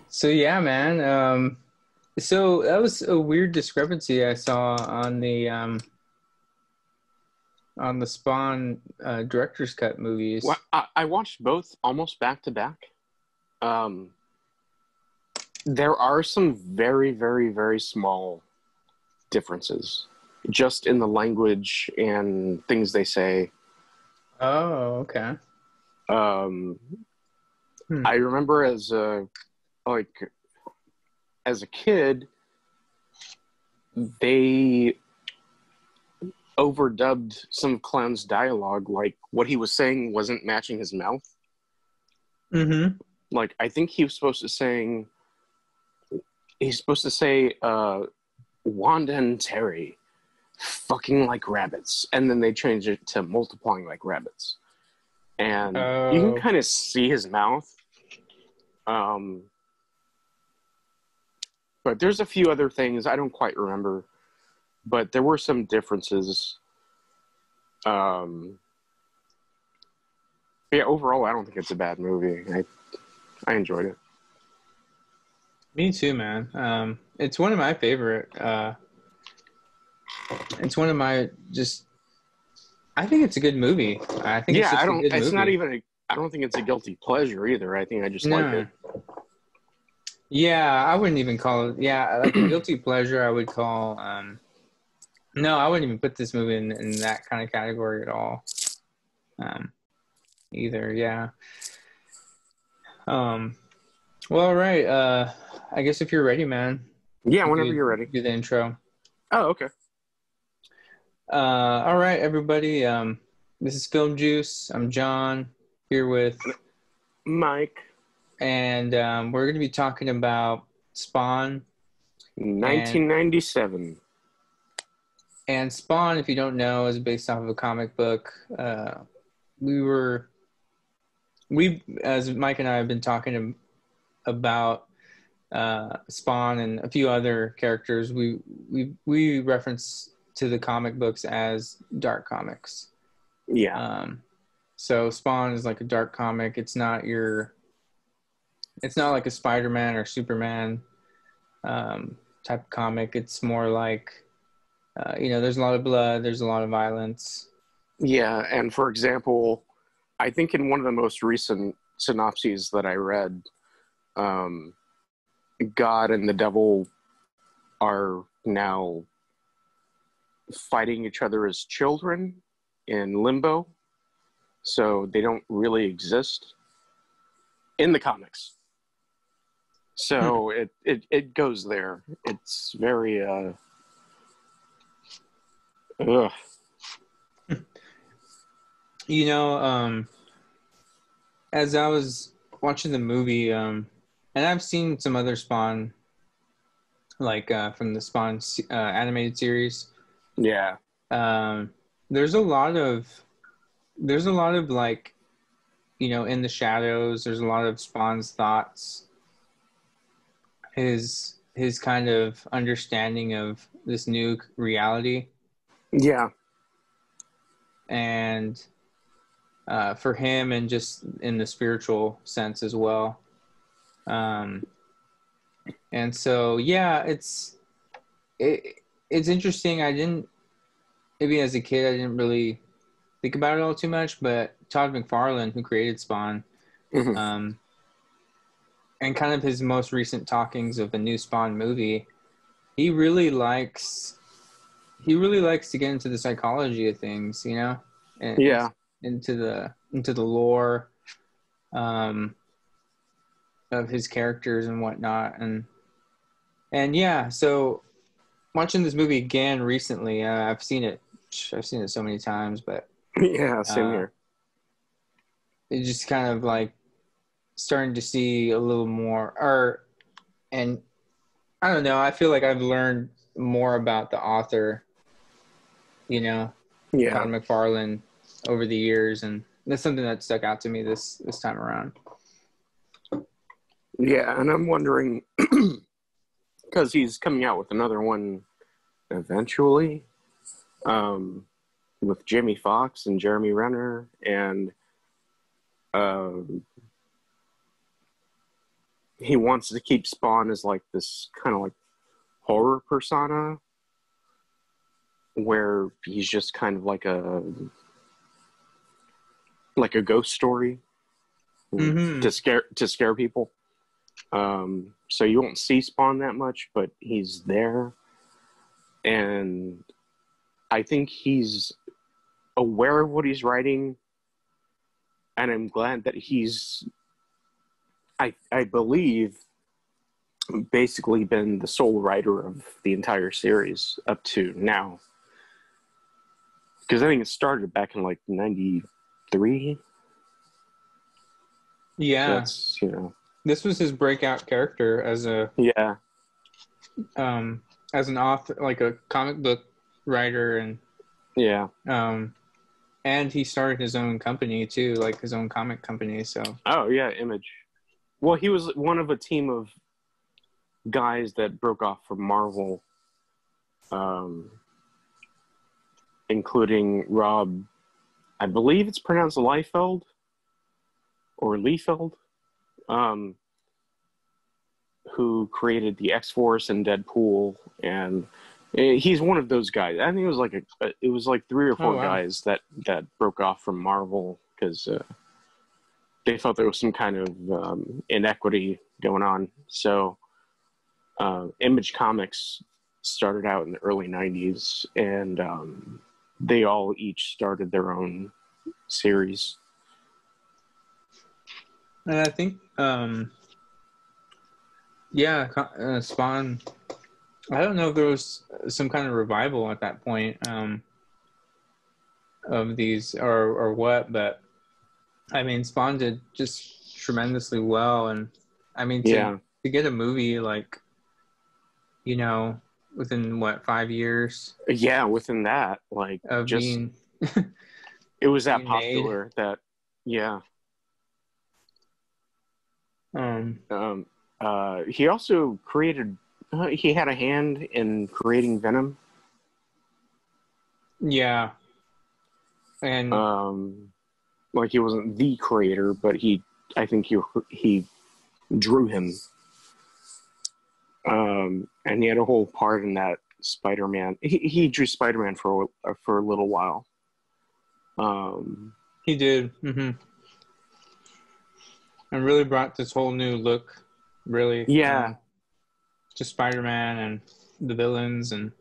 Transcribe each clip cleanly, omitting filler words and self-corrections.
So yeah, man. So that was a weird discrepancy I saw on the Spawn director's cut Well, movies. I watched both almost back to back. There are some very, very, very small differences just in the language and things they say. Oh, okay. Um, Hmm. I remember like as a kid, they overdubbed some clown's dialogue. Like what he was saying wasn't matching his mouth. Mm-hmm. Like I think he's supposed to say Wanda and Terry fucking like rabbits, and then they changed it to multiplying like rabbits, and you can Oh, kind of see his mouth. Um, but there's a few other things I don't quite remember, but there were some differences. Um, yeah, overall, I don't think it's a bad movie. I enjoyed it. me too, man. It's one of my favorite. It's one of my just. I think it's a good movie. I think it's Yeah, I just a don't. good It's not movie. even. I don't think it's a guilty pleasure either. I think I just like No. it. Yeah, I wouldn't even call it. Yeah, like a guilty pleasure, I would call. No, I wouldn't even put this movie in that kind of category at all. Um, either. Yeah. Um, well, all right. I guess if you're ready, man, Yeah, you whenever could you're ready. do the intro. Oh, okay. All right, everybody. This is Film Juice. I'm John here with, Mike, and we're going to be talking about Spawn and 1997. Spawn. If you don't know, is based off of a comic book. We were we as Mike and I have been talking about Spawn and a few other characters. We reference to the comic books as dark comics. Yeah. So Spawn is like a dark comic. It's not like a Spider-Man or Superman type of comic. It's more like there's a lot of blood, there's a lot of violence. Yeah, and for example, I think in one of the most recent synopses that I read, God and the devil are now fighting each other as children in limbo, so they don't really exist in the comics. So it goes there. It's very ugh. As I was watching the movie, and I've seen some other Spawn, like from the Spawn animated series. Yeah. Um, there's a lot of like, in the shadows. There's a lot of Spawn's thoughts, his kind of understanding of this new reality, Yeah. and for him, and just in the spiritual sense as well. And so yeah, it's interesting. I didn't Maybe as a kid I didn't really think about it all too much, but Todd McFarlane, who created Spawn, Mhm. And kind of his most recent talkings of the new Spawn movie, he really likes to get into the psychology of things, and Yeah. into the lore of his characters and whatnot, and yeah. So watching this movie again recently, I've seen it so many times, but Yeah, same uh, here. it just kind of like starting to see a little more, and I don't know. I feel like I've learned more about the author, Yeah. Todd McFarlane, over the years, and that's something that stuck out to me this time around. Yeah, and I'm wondering, because he's coming out with another one eventually, with Jamie Foxx and Jeremy Renner, and he wants to keep Spawn as like this kind of like horror persona, where he's just kind of like a ghost story to scare people. So you won't see Spawn that much, but he's there, and I think he's aware of what he's writing, and I'm glad that he's, I believe, basically been the sole writer of the entire series up to now. Because I think it started back in like 93. Yeah. So that's, you know. This was his breakout character as a as an author, like a comic book writer, and and he started his own company too, like his own comic company. So Image. Well, he was one of a team of guys that broke off from Marvel, including Rob, I believe it's pronounced Liefeld or Liefeld, who created the X-Force and Deadpool, and he's one of those guys. I think it was like 3 or 4 guys that broke off from Marvel because they felt there was some kind of inequity going on. So Image Comics started out in the early 90s, and they all each started their own series. And I think Spawn, I don't know if there was some kind of revival at that point of these or what, but I mean, Spawn did just tremendously well. And I mean, to get a movie like, you know, within 5 years? Yeah, within that, like, of just being it was that popular made. That he also created. He had a hand in creating Venom. Yeah, and like he wasn't the creator, but I think he drew him. And he had a whole part in that Spider-Man. He drew Spider-Man for a little while. He did, and really brought this whole new look. Really, to Spider-Man and the villains, and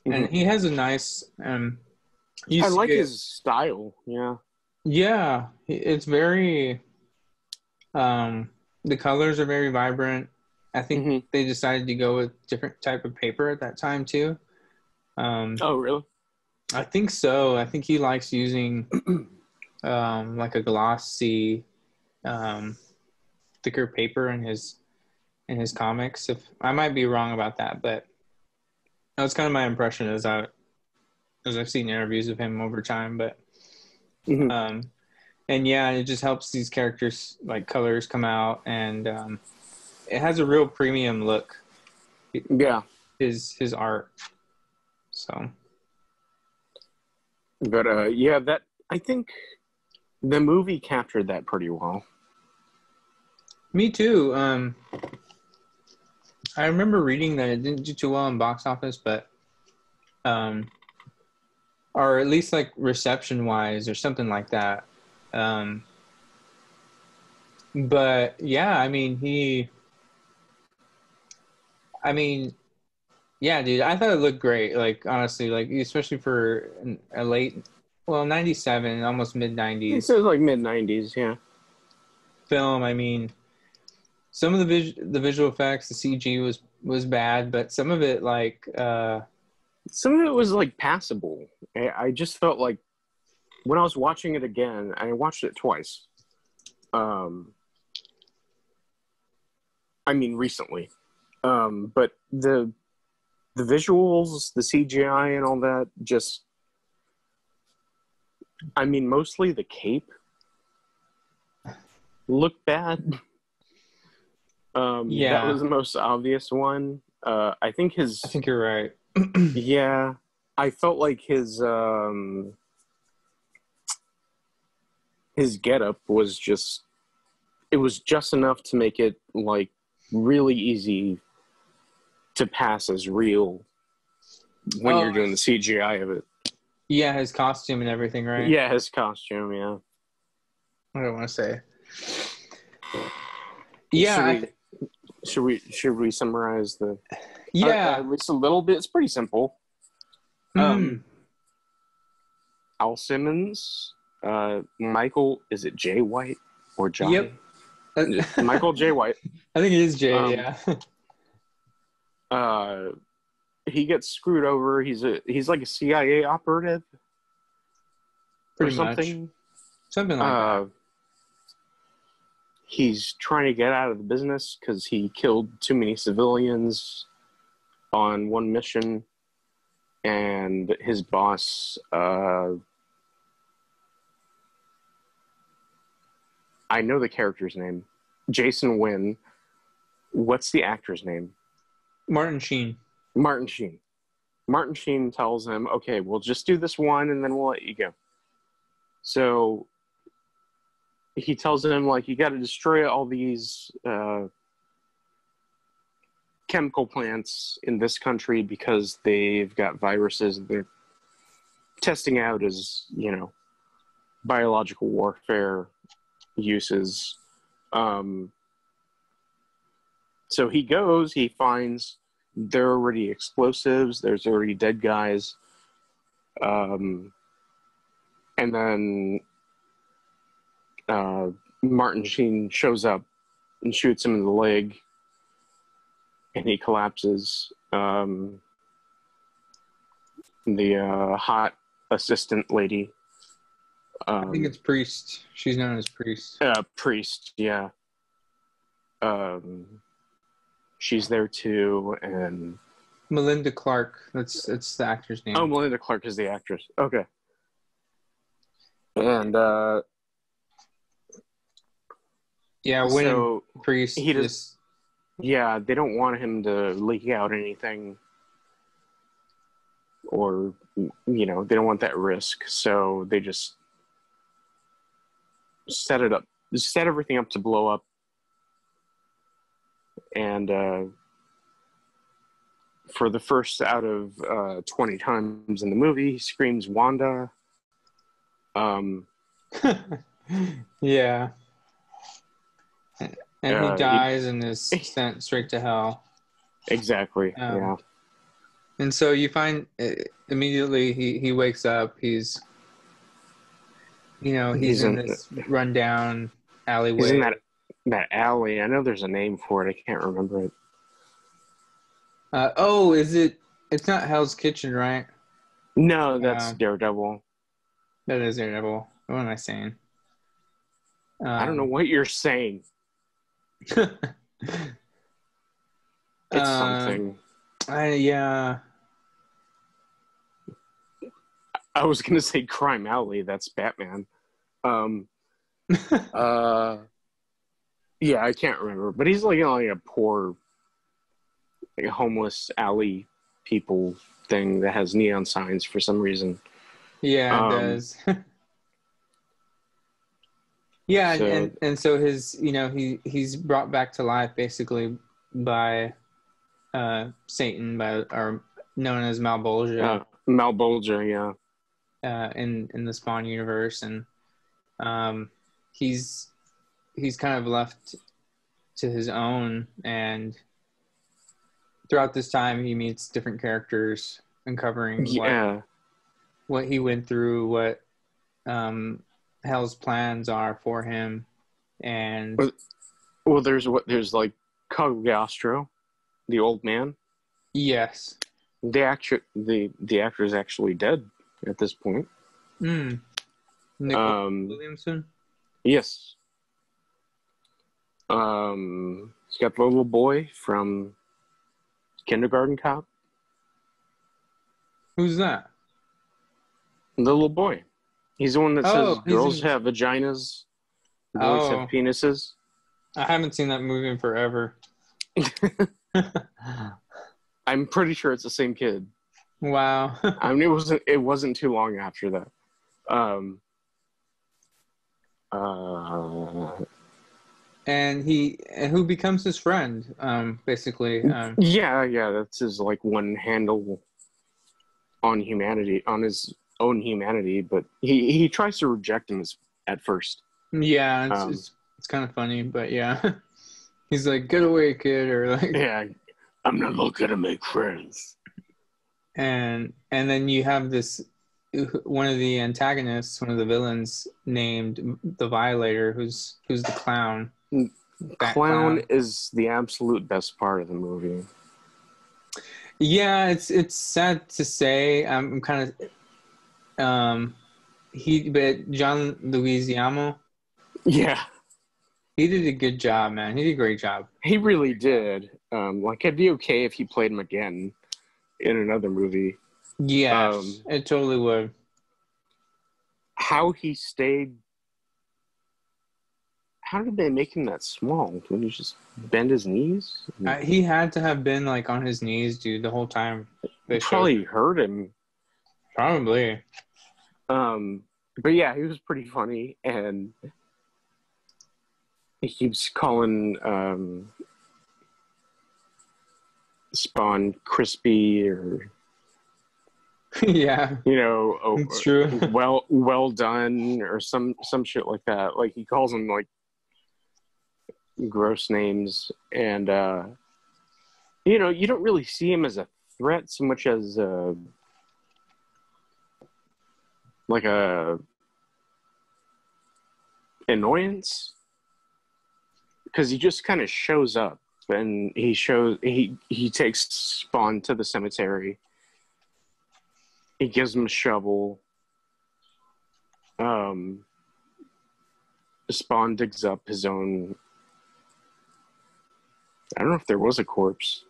he has a nice. I like his style. Yeah, it's very. The colors are very vibrant. I think they decided to go with different type of paper at that time too. Oh, really? I think so. I think he likes using like a glossy, thicker paper in his comics. If I might be wrong about that, but that's kind of my impression as I've seen interviews of him over time. But and it just helps these characters, like, colors come out, and it has a real premium look. His art. So. But that, I think the movie captured that pretty well. Me too. I remember reading that it didn't do too well in box office, but or at least like reception wise or something like that. But yeah, I mean, dude, I thought it looked great. Like, honestly, like, especially for a late, 97, almost mid-90s. So it was like mid-90s, film. I mean, some of the visual effects, the CG was bad, but some of it, like, some of it was like passable. I just felt like when I was watching it again, I watched it twice. I mean, recently. But the visuals, the CGI and all that, just, I mean, mostly the cape looked bad. That was the most obvious one. I think I think you're right. yeah, I felt like his getup was just, it was just enough to make it like really easy to pass as real when you're doing the CGI of it. Yeah, his costume and everything, right? Yeah, his costume, yeah. I don't want to say. Yeah. Should we summarize the Yeah. at least a little bit? It's pretty simple. Al Simmons, Michael, is it Jay White or Johnny? Yep. Michael J. White. I think it is Jay, yeah. He gets screwed over. He's like a CIA operative. Pretty or something. much. Something like that. He's trying to get out of the business because he killed too many civilians on one mission. And his boss, I know the character's name, Jason Wynn. What's the actor's name? Martin Sheen. Martin Sheen. Martin Sheen tells him, okay, we'll just do this one and then we'll let you go. So he tells him, like, you got to destroy all these chemical plants in this country because they've got viruses they're testing out as, biological warfare uses. So he goes, he finds there are already explosives, there's already dead guys. And then Martin Sheen shows up and shoots him in the leg, and he collapses. The hot assistant lady. I think it's Priest. She's known as Priest. Priest, yeah. She's there too, and Melinda Clark. That's the actor's name. Oh, Melinda Clark is the actress. Okay. And yeah, so Priest. He just yeah, they don't want him to leak out anything, or they don't want that risk, so they just set everything up to blow up. And for the first out of 20 times in the movie, he screams Wanda. Yeah. And he dies and is sent straight to hell. Exactly, yeah. And so you find immediately he wakes up. He's in this rundown alleyway. He's in that alley. I know there's a name for it. I can't remember it. Is it? It's not Hell's Kitchen, right? No, that's Daredevil. That is Daredevil. What am I saying? I don't know what you're saying. It's something. Yeah. I was gonna say Crime Alley. That's Batman. Yeah, I can't remember, but he's like a poor, like a homeless alley people thing that has neon signs for some reason. Yeah, it does. Yeah, so, and so his he's brought back to life basically by Satan, or known as Malbolgia. Malbolgia, yeah. In the Spawn universe, and he's kind of left to his own, and throughout this time he meets different characters, uncovering what he went through, what Hell's plans are for him. And there's like Cagliostro, the old man. Yes. The actor is actually dead at this point. Nick Williamson? Yes. He's got the little boy from Kindergarten Cop. Who's that? The little boy. He's the one that says Oh, girls have vaginas, boys have Oh, penises. I haven't seen that movie in forever. I'm pretty sure it's the same kid. Wow. I mean, it wasn't too long after that. And who becomes his friend, basically. Yeah, that's his like one handle on humanity, on his own humanity, but he tries to reject him at first. Yeah, it's kind of funny, but yeah. He's like, "Get away, kid," or like, yeah, I'm not gonna make friends. and then you have this one of the antagonists, one of the villains, named the Violator, who's the clown. Clown is the absolute best part of the movie. Yeah, it's sad to say. I'm kind of but John Leguizamo, yeah, he did a good job, man. He did a great job. He really did. Like, I'd be okay if he played him again in another movie. Yeah, it totally would. How he stayed. How did they make him that small? Didn't he just bend his knees? He had to have been like on his knees, dude, the whole time. They probably hurt him. Probably. But yeah, he was pretty funny, and he keeps calling Spawn crispy, or yeah, it's true. well done, or some shit like that. Like, he calls him like gross names, and you don't really see him as a threat so much as like a annoyance, because he just kind of shows up, and he takes Spawn to the cemetery. He gives him a shovel. Spawn digs up his own. I don't know if there was a corpse.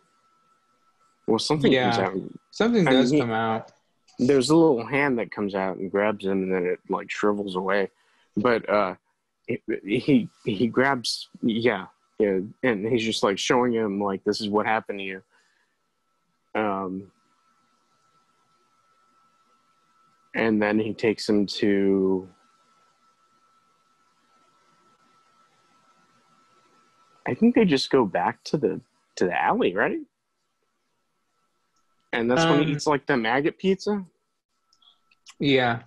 Well, something comes out. Something does come out. There's a little hand that comes out and grabs him, and then it like shrivels away. But he grabs, yeah, and he's just like showing him like, this is what happened to you. And then he takes him to, I think they just go back to the alley, right? And that's when he eats like the maggot pizza. Yeah.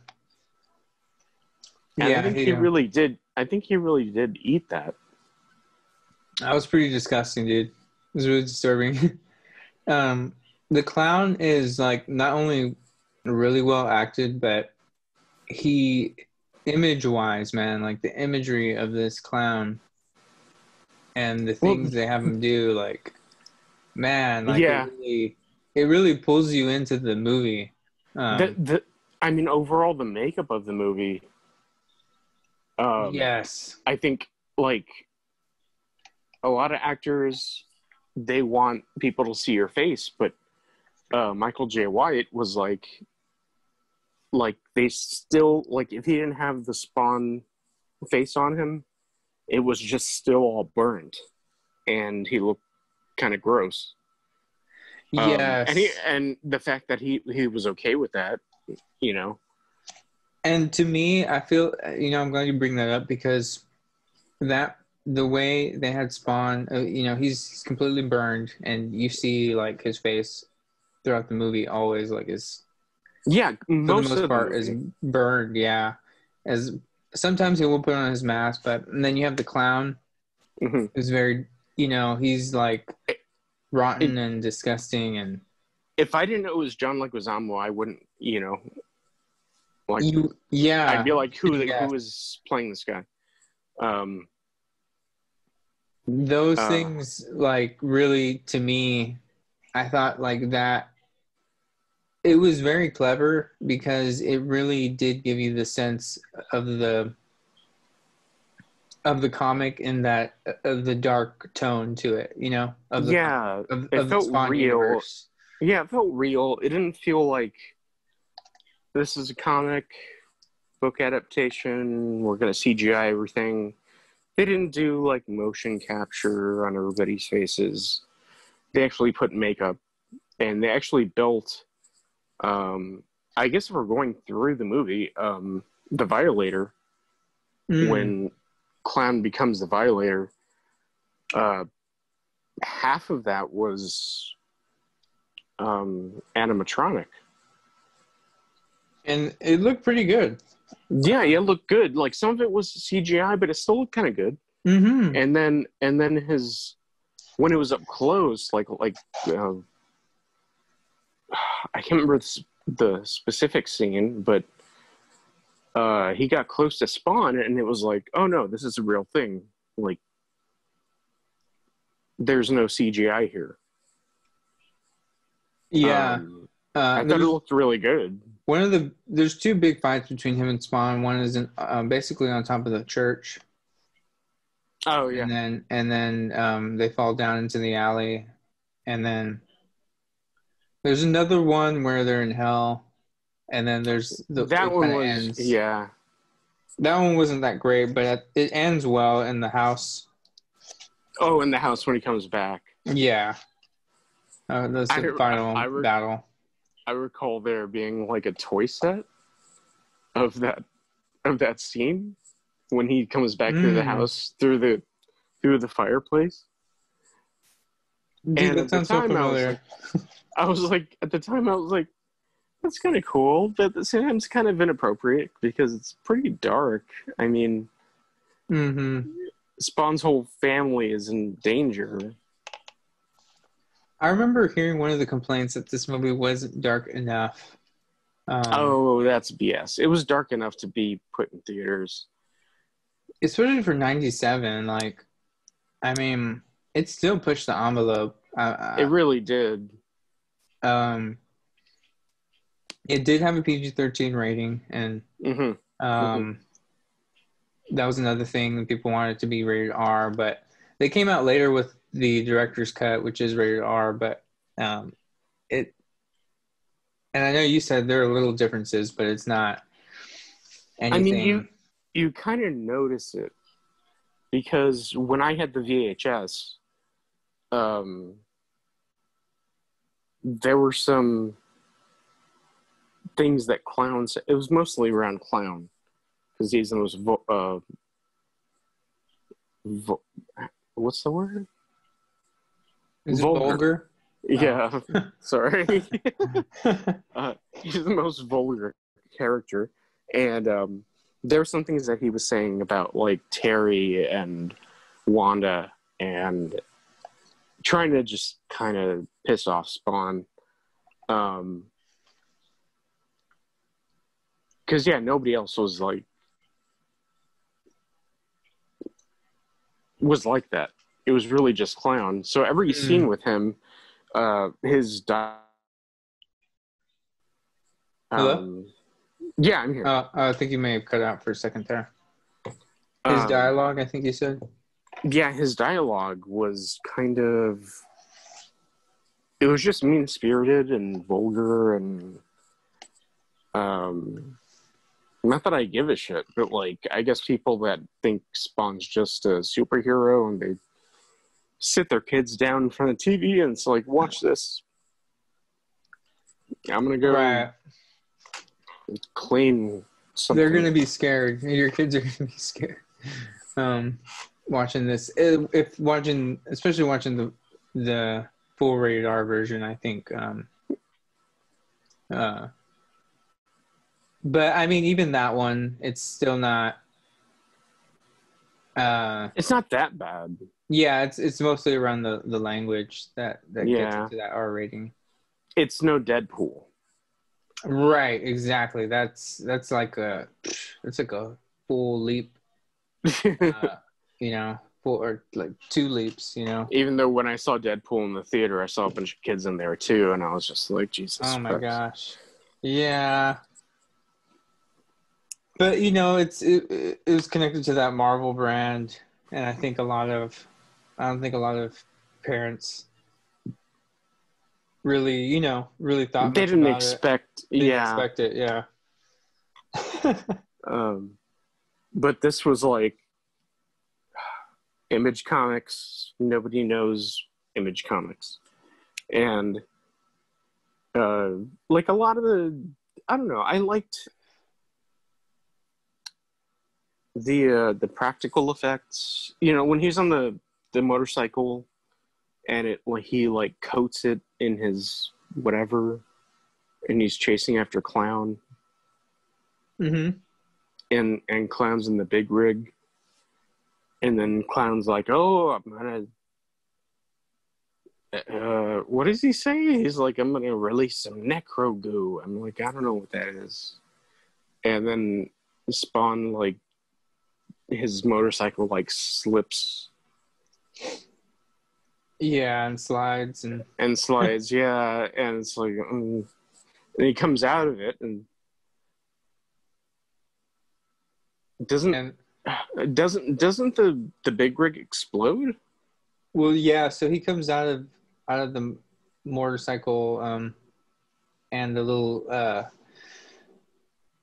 And I think he really did. I think he really did eat that. That was pretty disgusting, dude. It was really disturbing. The clown is like not only really well acted, but he, image-wise, man, like the imagery of this clown and the things they have him do, like, man, like, yeah, it really pulls you into the movie. I mean, overall, the makeup of the movie. Yes, I think like a lot of actors, they want people to see your face, but Michael J. White was like they still, like, if he didn't have the Spawn face on him, it was just still all burnt, and he looked kind of gross. Yes, and the fact that he was okay with that, And to me, I feel, I'm glad you bring that up, because the way they had Spawn, he's completely burned, and you see like his face throughout the movie always like is, yeah, for the most part, is burned. Yeah, as sometimes he will put on his mask, but and then you have the clown, who's very, he's like rotten and disgusting. And if I didn't know it was John Leguizamo, I wouldn't, like, yeah, I'd be like, who is playing this guy? Those things, like, really, to me, I thought like that. It was very clever because it really did give you the sense of the comic, in that of the dark tone to it, of the it felt real. Universe. Yeah, it felt real. It didn't feel like this is a comic, book adaptation. We're going to CGI everything. They didn't do like motion capture on everybody's faces. They actually put makeup, and they actually built. I guess if we're going through the movie, the Violator, when Clown becomes the Violator, half of that was animatronic. And it looked pretty good. Yeah, it looked good. Like some of it was CGI, but it still looked kind of good. Mm-hmm. And then his, when it was up close, I can't remember the specific scene, but he got close to Spawn, and it was like, oh no, this is a real thing. Like, there's no CGI here. Yeah. I thought it looked really good. There's two big fights between him and Spawn. One is basically on top of the church. Oh yeah. And then they fall down into the alley, and then there's another one where they're in hell, and then there's that one was ends. Yeah. That one wasn't that great, but it ends well in the house. Oh, in the house when he comes back. Yeah. That's the final battle. I recall there being like a toy set of that scene when he comes back through the house through the fireplace. Dude, and that sounds so familiar. I was like, at the time, I was like, that's kind of cool, but at the same time, it's kind of inappropriate because it's pretty dark. I mean, Spawn's whole family is in danger. I remember hearing one of the complaints that this movie wasn't dark enough. Oh, that's BS. It was dark enough to be put in theaters. Especially for 97. Like, I mean, it still pushed the envelope. It really did. It did have a PG-13 rating, and that was another thing that people wanted to be rated R, but they came out later with the director's cut, which is rated R, but and I know you said there are little differences, but it's not anything. I mean, you kind of notice it because when I had the VHS, there were some things that Clown said. It was mostly around Clown because he's the most what's the word? Is vulgar? Yeah, sorry. He's the most vulgar character, and there were some things that he was saying about like Terry and Wanda and trying to just kind of piss off Spawn. Because yeah, nobody else was like that. It was really just Clown. So every scene with him, his Hello? Yeah, I'm here. I think you may have cut out for a second there. His dialogue, I think you said. Yeah, his dialogue was kind of. It was just mean-spirited and vulgar and. Not that I give a shit, but like I guess people that think Spawn's just a superhero and they sit their kids down in front of TV and it's like, watch this. I'm gonna go clean something. They're gonna be scared. Your kids are gonna be scared. Watching this, especially watching the full rated R version, I think. But I mean, even that one, it's still not. It's not that bad. Yeah, it's mostly around the language that gets into that R rating. It's no Deadpool. Right, exactly. That's like a full leap. Or like two leaps. Even though when I saw Deadpool in the theater, I saw a bunch of kids in there too, and I was just like, Jesus Christ. Oh my gosh. Yeah. But it was connected to that Marvel brand, and I don't think a lot of parents really thought they much didn't about expect it. They didn't expect it, yeah. But this was like Image Comics. Nobody knows Image Comics. And like a lot of I don't know, I liked the practical effects. You know, when he's on the motorcycle and he like coats it in his whatever and he's chasing after Clown. Mm-hmm. And Clown's in the big rig. And then Clown's like, oh, I'm gonna what does he say? He's like, I'm gonna release some necro goo. I'm like, I don't know what that is. And then Spawn, like, his motorcycle like slips. Yeah, and slides and slides. Yeah, and it's like, and he comes out of it and doesn't the big rig explode? Well, yeah. So he comes out of the motorcycle, and the little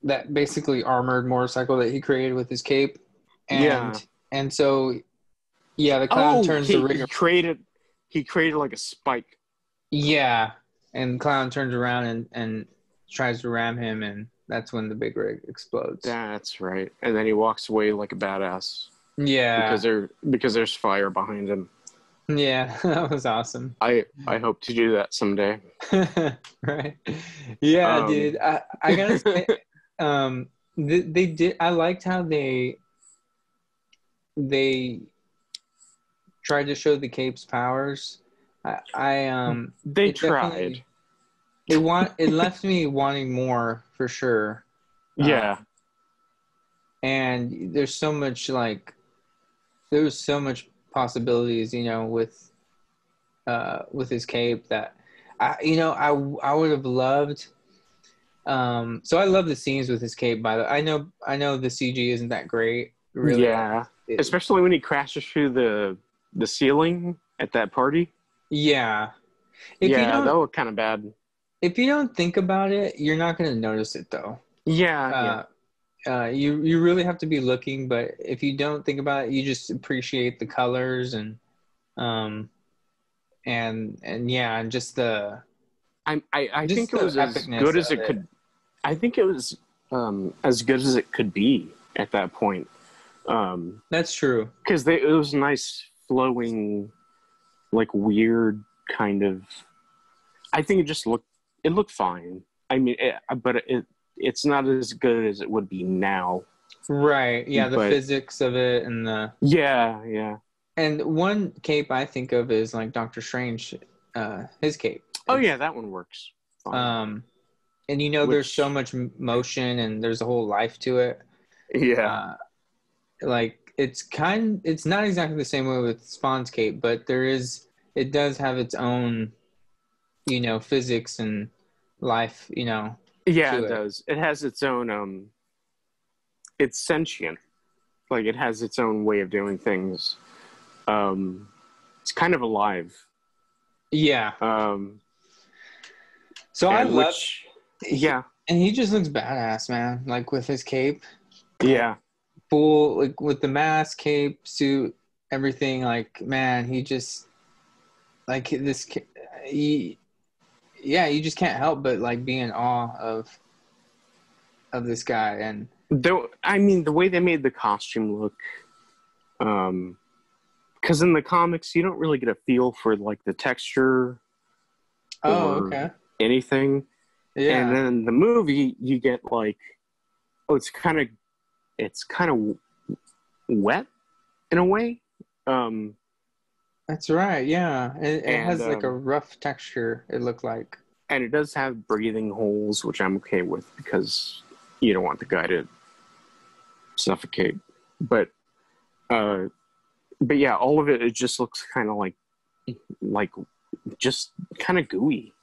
that basically armored motorcycle that he created with his cape, and so yeah, the Clown turns the rig. He created like a spike. Yeah, and Clown turns around and tries to ram him, and that's when the big rig explodes. That's right. And then he walks away like a badass. Yeah. Because there's fire behind him. Yeah, that was awesome. I hope to do that someday. Right. Yeah, dude. I gotta say, they did. I liked how they tried to show the cape's powers. They tried. It left me wanting more for sure. Yeah. And there was so much possibilities, you know, with his cape that I would have loved. So I love the scenes with his cape. By the way, I know the CG isn't that great, really. Yeah, especially when he crashes through the ceiling at that party. Yeah. That looked kind of bad. If you don't think about it, you're not going to notice it, though. Yeah. You really have to be looking, but if you don't think about it, you just appreciate the colors and just the. I think it was as good as it could. I think it was as good as it could be at that point. That's true. Because it was nice flowing, like weird kind of. I think it looked fine. I mean, it's not as good as it would be now. Right. Yeah, the physics of it and the. Yeah. And one cape I think of is like Doctor Strange, his cape. Oh yeah, that one works fine. And there's so much motion and there's a whole life to it. Yeah. Like it's not exactly the same way with Spawn's cape, but it does have its own, physics and life, Yeah, it does. It has its own, it's sentient. Like it has its own way of doing things. It's kind of alive. Yeah. So I love. Yeah. And he just looks badass, man. Like with his cape. Yeah. Full, like with the mask, cape, suit, everything. Like, man, he just like this. You just can't help but like be in awe of this guy. And the way they made the costume look, because in the comics you don't really get a feel for like the texture. Okay. Anything. Yeah. And then in the movie you get like, it's kind of wet in a way. That's right. Yeah. It has like a rough texture. It looked like. And it does have breathing holes, which I'm okay with because you don't want the guy to suffocate. But yeah, all of it just looks kind of like just kind of gooey.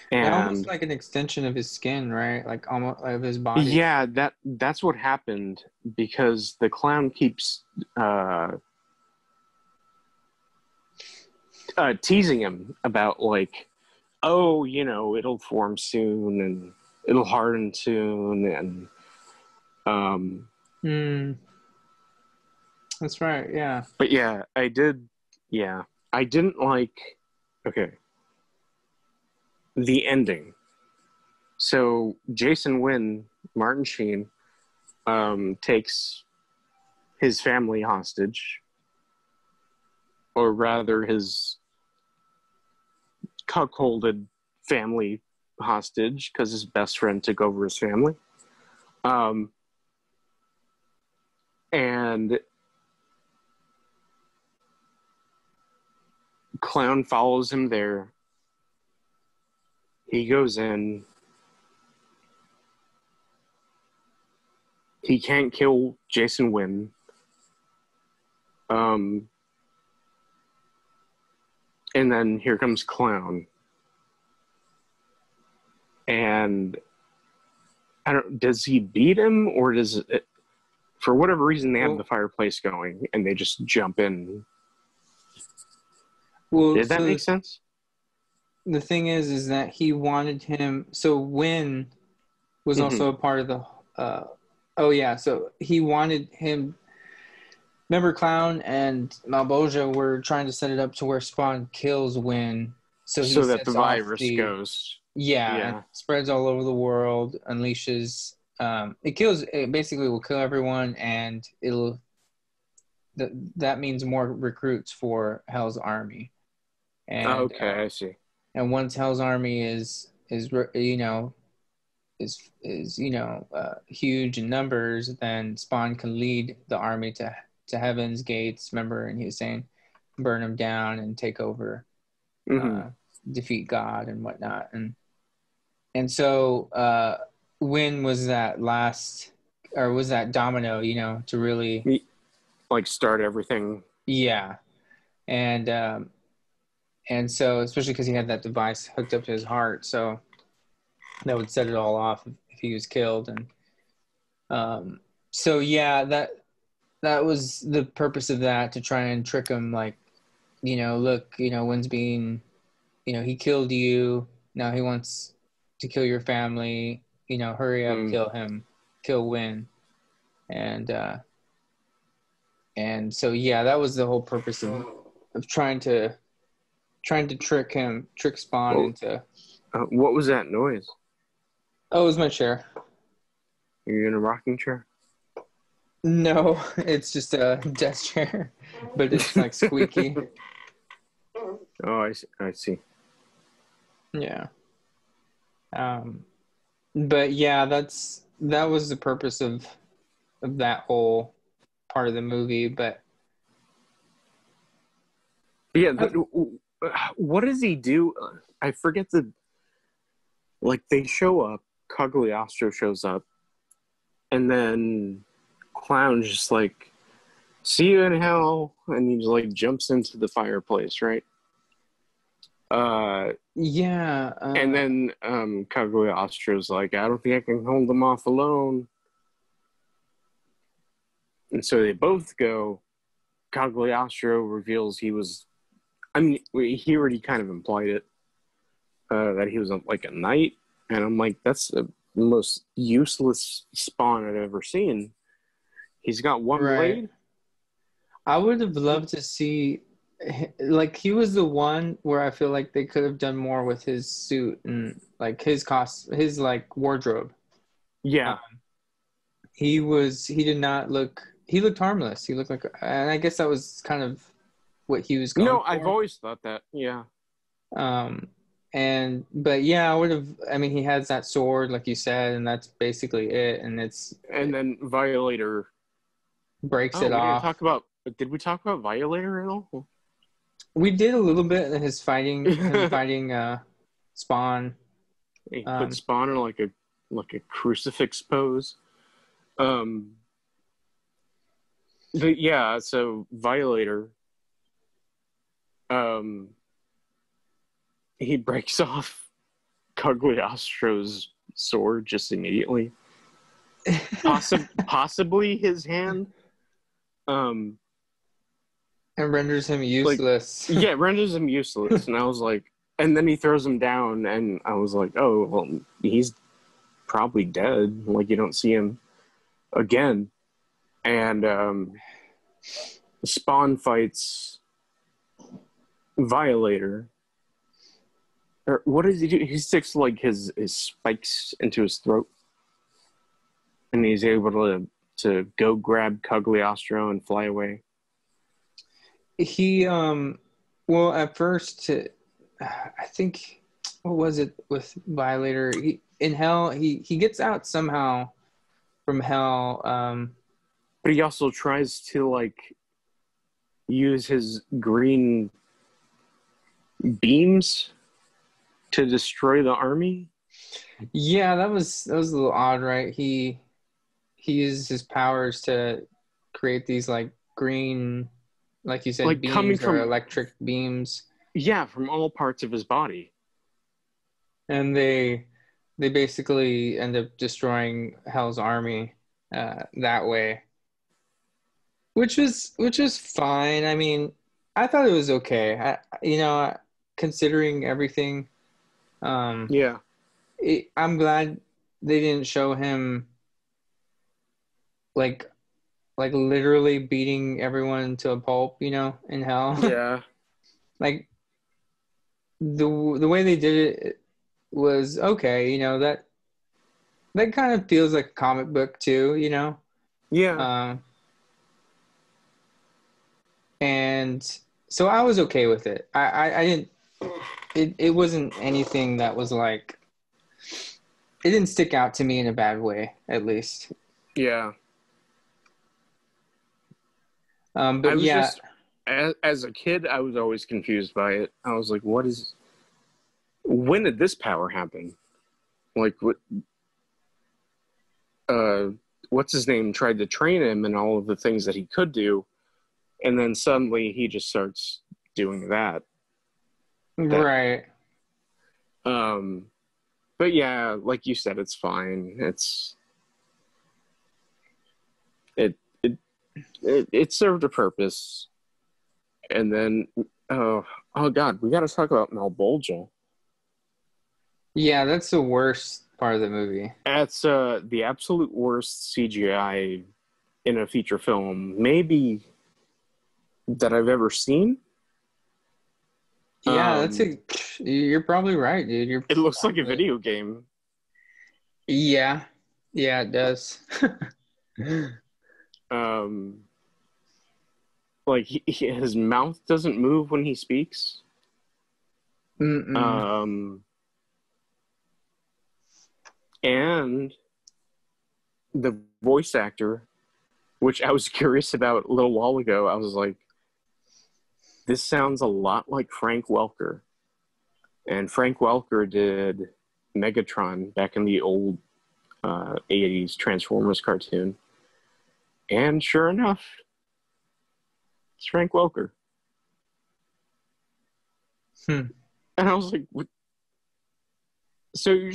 And almost like an extension of his skin, right? Like almost of his body. Yeah, that's what happened because the clown keeps teasing him about like, oh, it'll form soon and it'll harden soon, That's right. Yeah. But yeah, I did. Yeah, I didn't like. Okay, the ending. So Jason Wynn, Martin Sheen, takes his family hostage, or rather, his cuckolded family hostage, because his best friend took over his family. And Clown follows him there. He goes in. He can't kill Jason Wynn. And then here comes Clown. And I don't. Does he beat him, or does it? For whatever reason, they have the fireplace going, and they just jump in. Well, did that make sense? The thing is that he wanted him. So Wynn was also a part of the. Oh yeah, so he wanted him. Remember, Clown and Malboja were trying to set it up to where Spawn kills Wynn, so that the virus goes. Yeah, it spreads all over the world, unleashes. It basically will kill everyone, and it'll. That means more recruits for Hell's Army. And, okay, I see. And once Hell's Army is huge in numbers, then Spawn can lead the army to Heaven's Gates. Remember, and he was saying, burn them down and take over, defeat God and whatnot. And so Wynn was that last, or was that domino, to really start everything. Yeah, and so especially because he had that device hooked up to his heart, so that would set it all off if he was killed. And so yeah, that was the purpose of that, to try and trick him, look, Wynn's being, he killed you, now he wants to kill your family, hurry up, kill him, kill Wynn. And so yeah, that was the whole purpose of trying to trick Spawn into. What was that noise? Oh, it was my chair. Are you in a rocking chair? No, it's just a desk chair, but it's like squeaky. Oh, I see. Yeah. But yeah, that was the purpose of that whole part of the movie. But yeah, what does he do? I forget they show up. Cagliostro shows up, and then Clown's just like, see you in hell, and he just jumps into the fireplace, right? Yeah. And then Cagliostro's like, I don't think I can hold them off alone. And so they both go. Cagliostro reveals he was, he already kind of implied it, that he was a knight. And I'm like, that's the most useless Spawn I've ever seen. He's got one blade. I would have loved to see, he was the one where I feel like they could have done more with his suit and his his wardrobe. Yeah. He did not look, he looked harmless. He looked and I guess that was kind of what he was going for. I've always thought that. Yeah. But yeah, I would have. He has that sword, like you said, and that's basically it. And then Violator breaks it off. Did we talk about Violator at all? We did a little bit in his fighting Spawn. He put Spawn in like a crucifix pose. But yeah, so Violator. He breaks off Cagliostro's sword just immediately. Possibly his hand. And renders him useless. Renders him useless. And I was like, and then he throws him down, and I was like, oh, well, he's probably dead. You don't see him again, and Spawn fights Violator. Or what does he do? He sticks like his spikes into his throat, and he's able to go grab Cagliostro and fly away. He well, at first, I think, what was it with Violator? In hell, he gets out somehow from hell. But he also tries to like use his green beams to destroy the army. Yeah, that was a little odd, right? He uses his powers to create these like green, like you said, Like coming beams or from, electric beams, yeah, from all parts of his body. and they basically end up destroying Hell's army that way, which was fine. I mean, I thought it was okay. Considering everything, um, Yeah. I'm glad they didn't show him like literally beating everyone to a pulp, in hell. Yeah. Like the way they did it was okay, that kind of feels like a comic book too. Yeah. Um, and so I was okay with it. I didn't. It wasn't anything that was like. It didn't stick out to me in a bad way, at least. Yeah. I But was yeah, just, as a kid, I was always confused by it. I was like, when did this power happen? Like, what's his name tried to train him and all of the things that he could do, and then suddenly he just starts doing that. right. But yeah, like you said, it's fine. It served a purpose. And then, oh God, we got to talk about Malbolgia. Yeah, that's the worst part of the movie. That's the absolute worst CGI in a feature film, maybe that I've ever seen. Yeah, you're probably right, dude. It looks like a video game. Yeah. Yeah, it does. Like his mouth doesn't move when he speaks. Mm-mm. And the voice actor, which I was curious about a little while ago, I was like, this sounds a lot like Frank Welker. And Frank Welker did Megatron back in the old 80s Transformers cartoon. And sure enough, it's Frank Welker. And I was like, what? So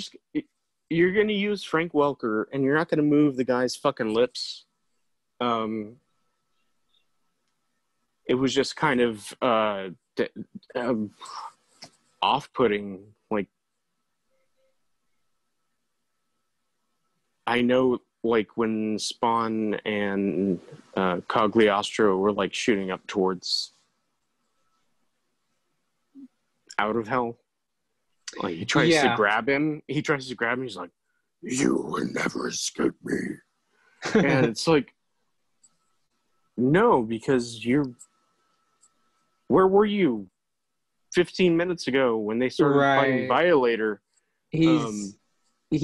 you're going to use Frank Welker and you're not going to move the guy's fucking lips. It was just kind of off-putting. Like, I know, like, when Spawn and Cagliostro were, like, shooting up towards out of hell. Like, he tries to grab him. He's like, you will never escape me. And it's like, no, because where were you 15 minutes ago when they started fighting Violator? He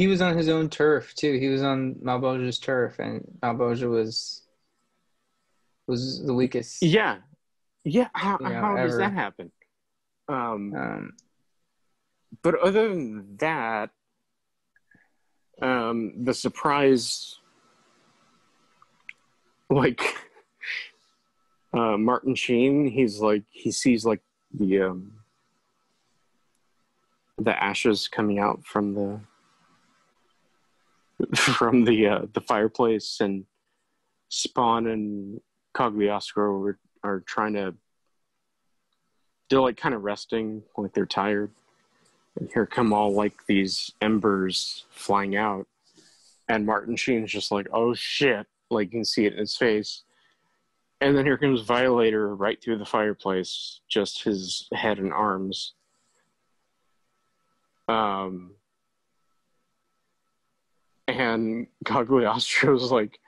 was on his own turf too. He was on Malbolgia's turf, and Malbolgia was the weakest. Yeah. How does that happen? But other than that, the surprise, like, Martin Sheen, he sees like the ashes coming out from the fireplace, and Spawn and Cagliostro are trying to, they're like kind of resting, like they're tired. And here come all like these embers flying out. And Martin Sheen's just like, oh shit. Like, you can see it in his face. And then here comes Violator right through the fireplace, just his head and arms. And Cagliostro's like,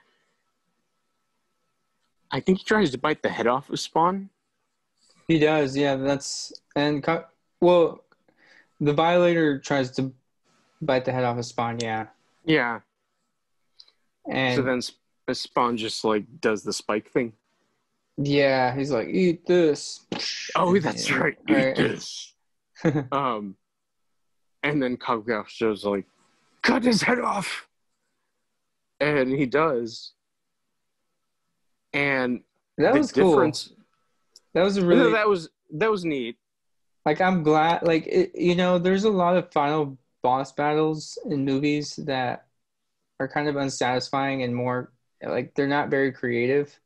I think he tries to bite the head off of Spawn. He does, yeah. Well, the Violator tries to bite the head off of Spawn, yeah. Yeah. And so then Spawn just like does the spike thing. Yeah, he's like, eat this. Oh, that's right. Eat Right. this. And then Cagliostro's like, cut his head off. And he does. And That was cool. That was really... that was neat. Like, I'm glad, like, there's a lot of final boss battles in movies that are kind of unsatisfying and more, like, they're not very creative.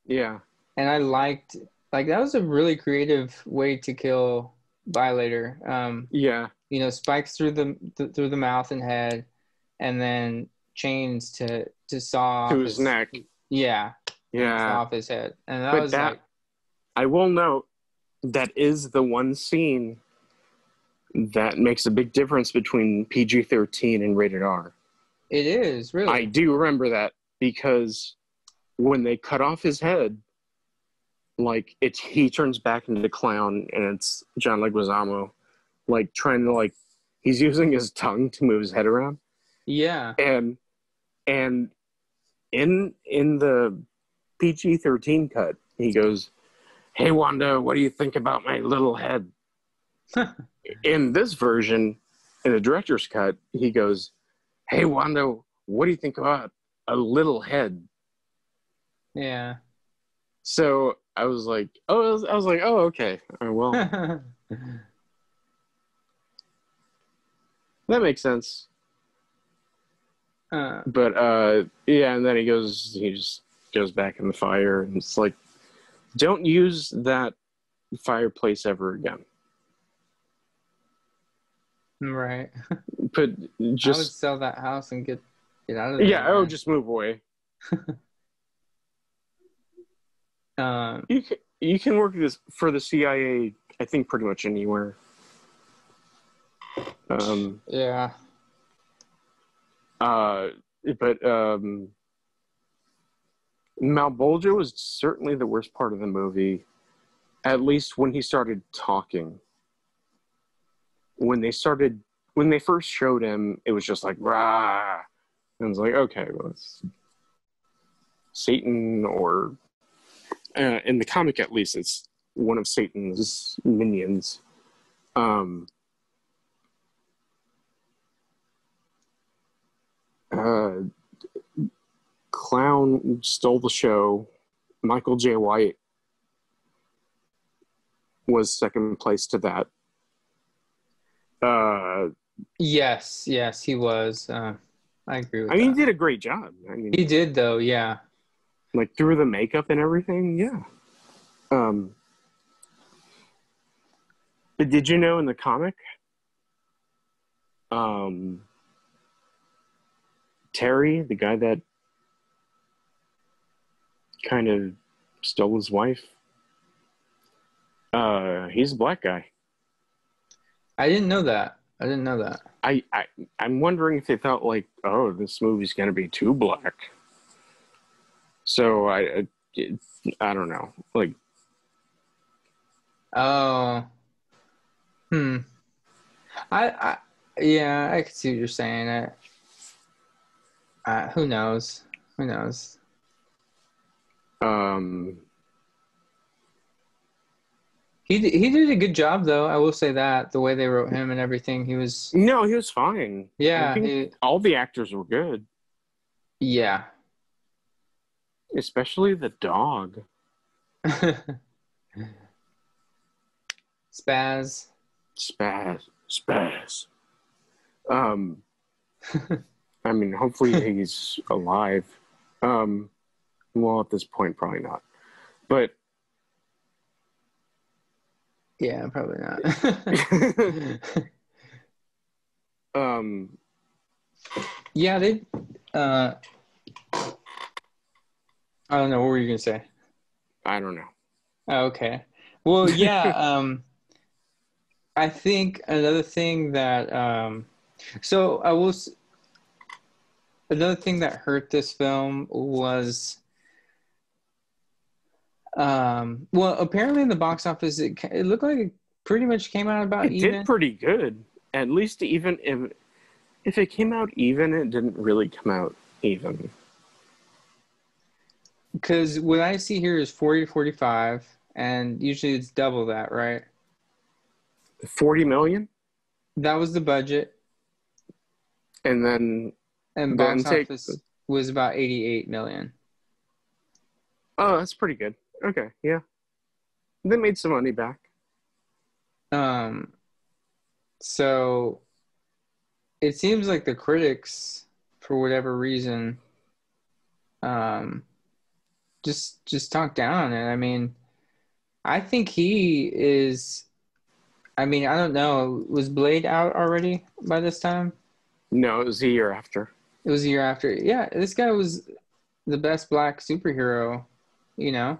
Yeah. And I liked, like, that was a really creative way to kill Violator. Yeah. Spikes through the mouth and head, and then chains to saw to his neck. Yeah. Yeah. Off his head. And that was like... I will note, that is the one scene that makes a big difference between PG-13 and rated R. It is, really. I do remember that, because when they cut off his head, like, he turns back into the clown, and it's John Leguizamo, like, trying to, like, he's using his tongue to move his head around. Yeah. And in the PG-13 cut, he goes, hey, Wanda, what do you think about my little head? In this version, in the director's cut, he goes, hey, Wanda, what do you think about a little head? Yeah. So I was like, oh, okay. Well, that makes sense. But yeah, and then he just goes back in the fire, and it's like, don't use that fireplace ever again. Right. But just... I would sell that house and get out of there. Yeah, oh, just move away. You can work this for the CIA, I think, pretty much anywhere. Yeah. But Malbolgia was certainly the worst part of the movie, at least when he started talking. When they first showed him, it was just like, rah! And I was like, okay, well, it's Satan, or in the comic at least, it's one of Satan's minions. Clown stole the show. Michael J. White was second place to that. Yes, he was. I agree with that. He did a great job. He did, though, yeah. Like, through the makeup and everything, yeah. But did you know in the comic, Terry, the guy that kind of stole his wife, he's a black guy. I didn't know that. I'm wondering if they thought, like, oh, this movie's going to be too black. So I don't know. Like, oh, I can see what you're saying. Who knows? He did a good job, though. I will say that, the way they wrote him and everything, he was fine. Yeah, I think all the actors were good. Yeah, especially the dog. Spaz. I mean, hopefully he's alive. Well, at this point, probably not. But yeah, probably not. Yeah, Uh, I don't know. What were you gonna say? I don't know. Oh, okay. Well, yeah. I think another thing that so I was another thing that hurt this film was well, apparently in the box office it looked like it pretty much came out about It did even. pretty good. At least even if it came out even, it didn't really come out even. Because what I see here is 40 to 45, and usually it's double that, right? 40 million, That was the budget, and then and the box intake. office was about 88 million. Oh, that's pretty good. Okay, yeah, they made some money back. Um, so it seems like the critics, for whatever reason, um, just talked down on it. I mean, I think he is. I mean, I don't know. Was Blade out already by this time? No, it was a year after. It was a year after. Yeah, this guy was the best black superhero, you know?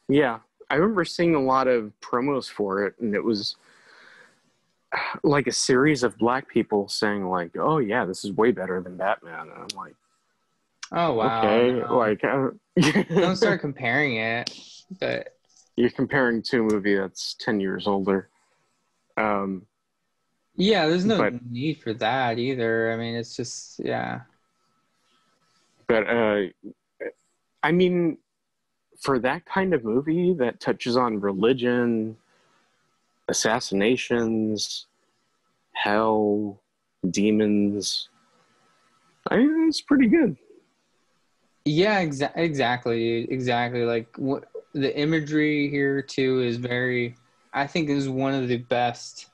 Yeah, I remember seeing a lot of promos for it, and it was like a series of black people saying like, "Oh yeah, this is way better than Batman." And I'm like, Oh, wow. okay, No. like Don't start comparing it. But you're comparing to a movie that's 10 years older. yeah, there's no But need for that either. I mean, it's just, yeah. but I mean, for that kind of movie that touches on religion, assassinations, hell, demons, I think it's pretty good. Yeah, exactly. Like what the imagery here too is very, I think is one of the best.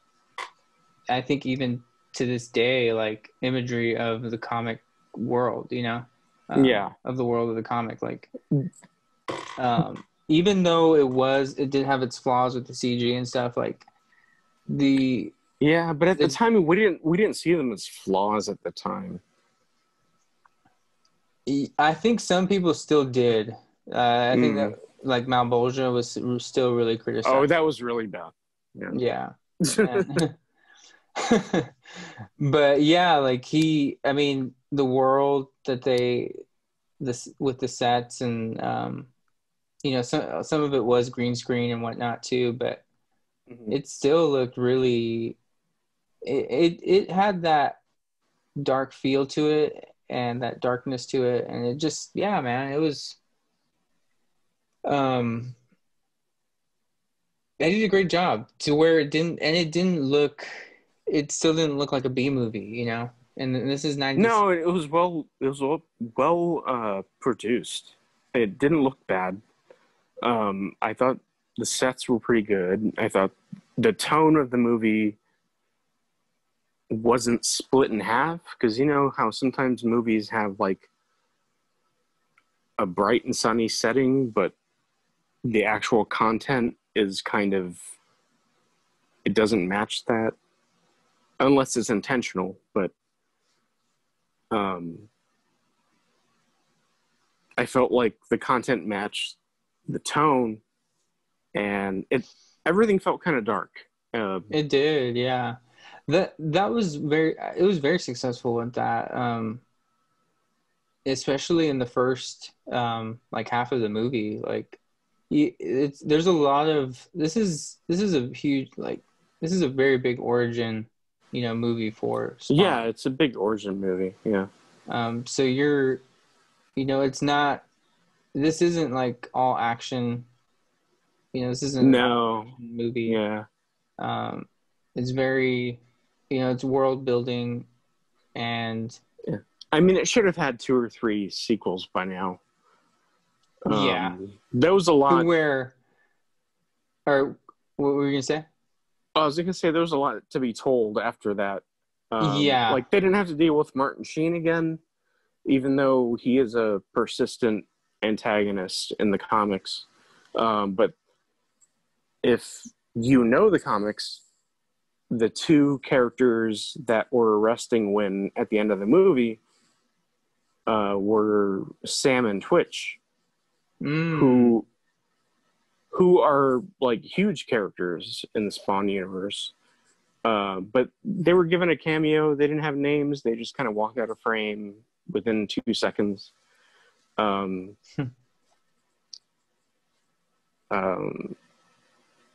I think even to this day, like imagery of the comic world, Yeah, of the world of the comic. Like, even though it did have its flaws with the CG and stuff, like the yeah, but at the the time we didn't see them as flaws at the time. I think some people still did. I think that Mm. like Malbolgia was still really Oh, criticized. that was really bad. Yeah. Yeah. And but yeah, like I mean, the world that this with the sets and some of it was green screen and whatnot too, but Mhm. it still looked really it had that dark feel to it and that darkness to it, and it just, yeah, man, it was um they did a great job to where it still didn't look like a B movie, and this is 90s. No, it was well produced. It didn't look bad. I thought the sets were pretty good. I thought the tone of the movie wasn't split in half, because you know how sometimes movies have like a bright and sunny setting, but the actual content is kind of, it doesn't match that unless it's intentional. But um, I felt like the content matched the tone, and everything felt kind of dark. It did, yeah. That was it was very successful with that, especially in the first like half of the movie. Like there's a lot of this is a huge, like, this is a very big origin, movie for Yeah, Spawn. it's a big origin movie. Yeah. So it's not, this isn't like all action, this isn't an all No. action movie. Yeah. Um, it's very, it's world building, and Yeah. I mean, it should have had 2 or 3 sequels by now. yeah, There was a to lot. where, or what were you gonna say? I was gonna say there was a lot to be told after that. Yeah, Like they didn't have to deal with Martin Sheen again, even though he is a persistent antagonist in the comics. But if you know the comics, the 2 characters that were arresting Wynn at the end of the movie were Sam and Twitch, Mm. who are like huge characters in the Spawn universe. But they were given a cameo. They didn't have names. They just kind of walked out of frame within 2 seconds.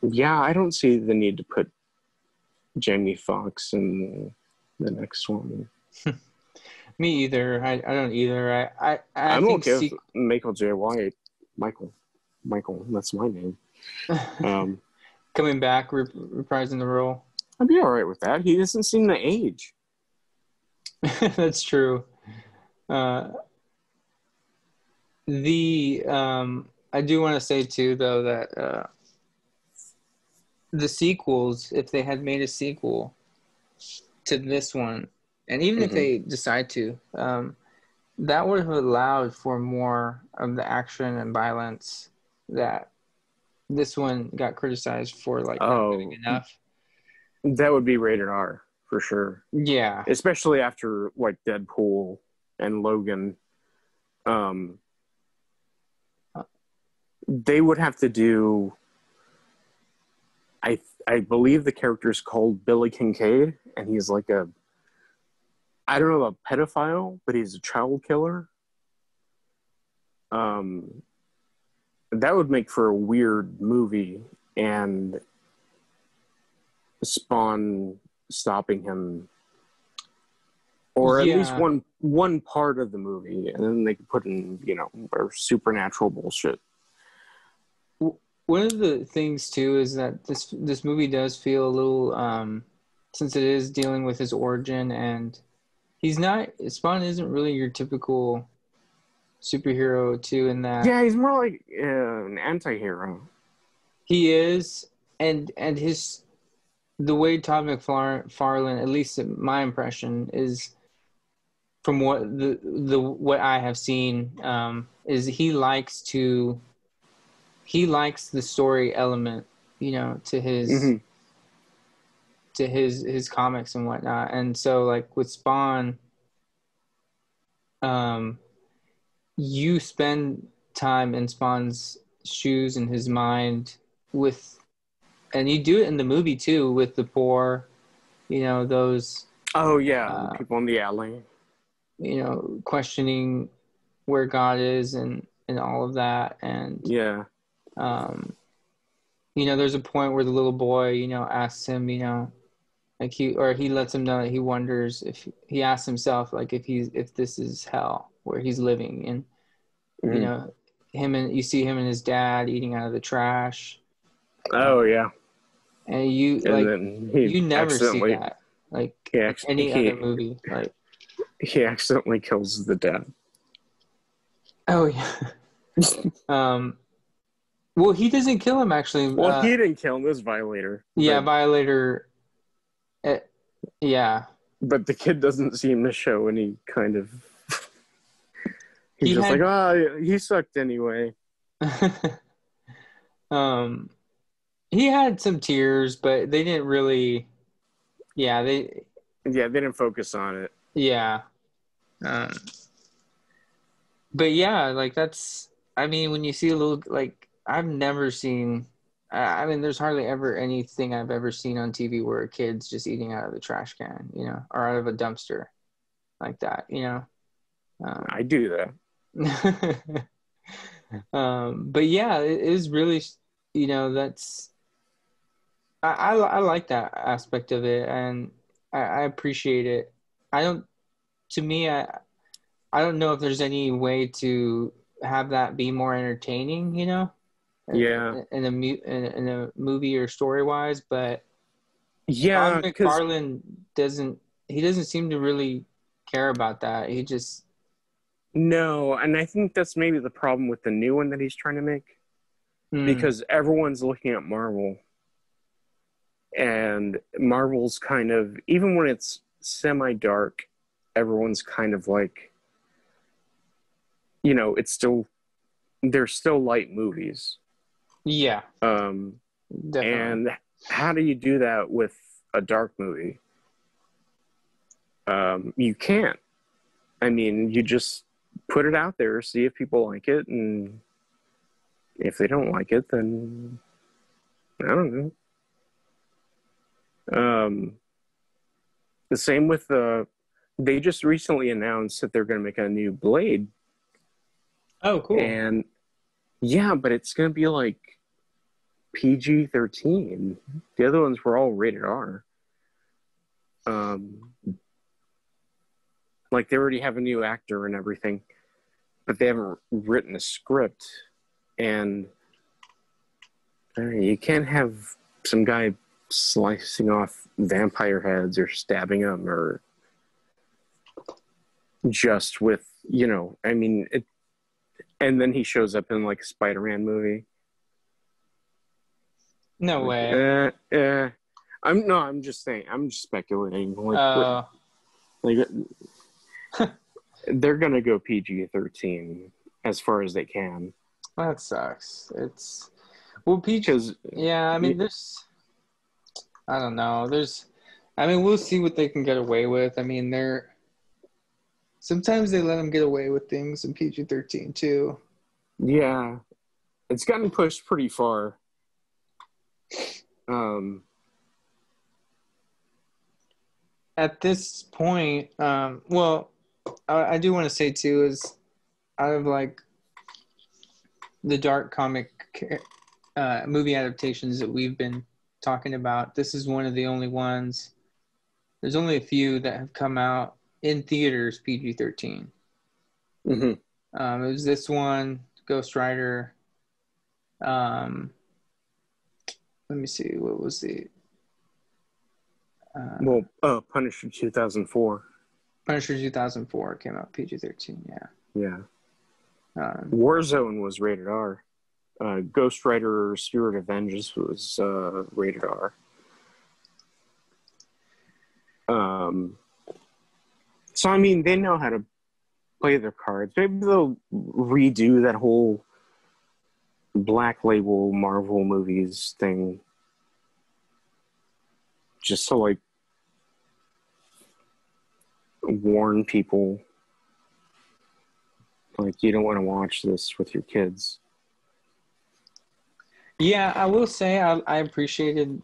Yeah, I don't see the need to put Jamie Foxx in the next one. Me either. I don't either. I I'm think okay with Michael J. White. Michael, that's my name. coming back, reprising the role. I'd be all right with that. He doesn't seem to age. That's true. I do want to say too, though, that the sequels, if they had made a sequel to this one, and even if they decide to, that would have allowed for more of the action and violence that this one got criticized for, like not getting enough. That would be rated R for sure. Yeah, especially after like Deadpool and Logan. They would have to do. I believe the character is called Billy Kincaid, and he's like I don't know, a pedophile, but he's a child killer. That would make for a weird movie, and Spawn stopping him, or at least one part of the movie, and then they could put in, supernatural bullshit. One of the things too is that this movie does feel a little, since it is dealing with his origin, and Spawn isn't really your typical superhero too, in that. Yeah, he's more like an anti-hero. He is, and the way Todd McFarlane, at least my impression is, from what I have seen, is he likes the story element, to his to his comics and whatnot. And so, like with Spawn, you spend time in Spawn's shoes and his mind and you do it in the movie too, with the poor, those. Oh yeah, the people in the alley. Questioning where God is and all of that, and yeah. There's a point where the little boy, asks him, like he lets him know that he wonders if he asks himself, like, if this is hell where he's living, and you see him and his dad eating out of the trash. Oh yeah. And you never see that, like any other movie. Like he accidentally kills the dad. Oh yeah. Well, he doesn't kill him, actually. Well, he didn't kill him. It was Violator. Yeah, Violator. Yeah. But the kid doesn't seem to show any kind of. He's just like, he sucked anyway. He had some tears, but they didn't really. Yeah, they didn't focus on it. Yeah. But yeah, like that's. I mean, when you see a little, like, I've never seen. I mean, there's hardly ever anything I've ever seen on TV where a kid's just eating out of the trash can, or out of a dumpster, like that, I do that. But yeah, it is really, that's. I like that aspect of it, and I appreciate it. To me, I don't know if there's any way to have that be more entertaining, Yeah. In a movie or story wise, but yeah, Todd McFarlane doesn't seem to really care about that. He just no, and I think that's maybe the problem with the new one that he's trying to make, because everyone's looking at Marvel, and Marvel's kind of, even when it's semi-dark, everyone's kind of like, they're still light movies. Yeah. And how do you do that with a dark movie? You can't. I mean, you just put it out there, see if people like it, and if they don't like it, then I don't know. The same with they just recently announced that they're going to make a new Blade. Oh, cool. And yeah, but it's going to be like PG-13. The other ones were all rated R. Like they already have a new actor and everything, but they haven't written a script. And you can't have some guy slicing off vampire heads or stabbing them, or just with, I mean, and then he shows up in like a Spider-Man movie. No way. I'm just saying, I'm just speculating. Like they're gonna go PG-13 as far as they can. That sucks. It's Peaches. Yeah, I mean, I don't know. We'll see what they can get away with. I mean, sometimes they let them get away with things in PG-13 too. Yeah, it's gotten pushed pretty far. At this point, I do want to say too is out of like the dark comic movie adaptations that we've been talking about, this is one of the only ones. There's only a few that have come out in theaters PG-13. Mm-hmm. It was this one, Ghost Rider. Let me see, what was the Punisher 2004. Punisher 2004 came out PG-13. Yeah. Warzone was rated R. Ghost Rider Spirit of Vengeance was rated R. So I mean, they know how to play their cards. Maybe they'll redo that whole Black Label Marvel movies thing, just to like warn people, like, you don't want to watch this with your kids. Yeah, I will say I appreciated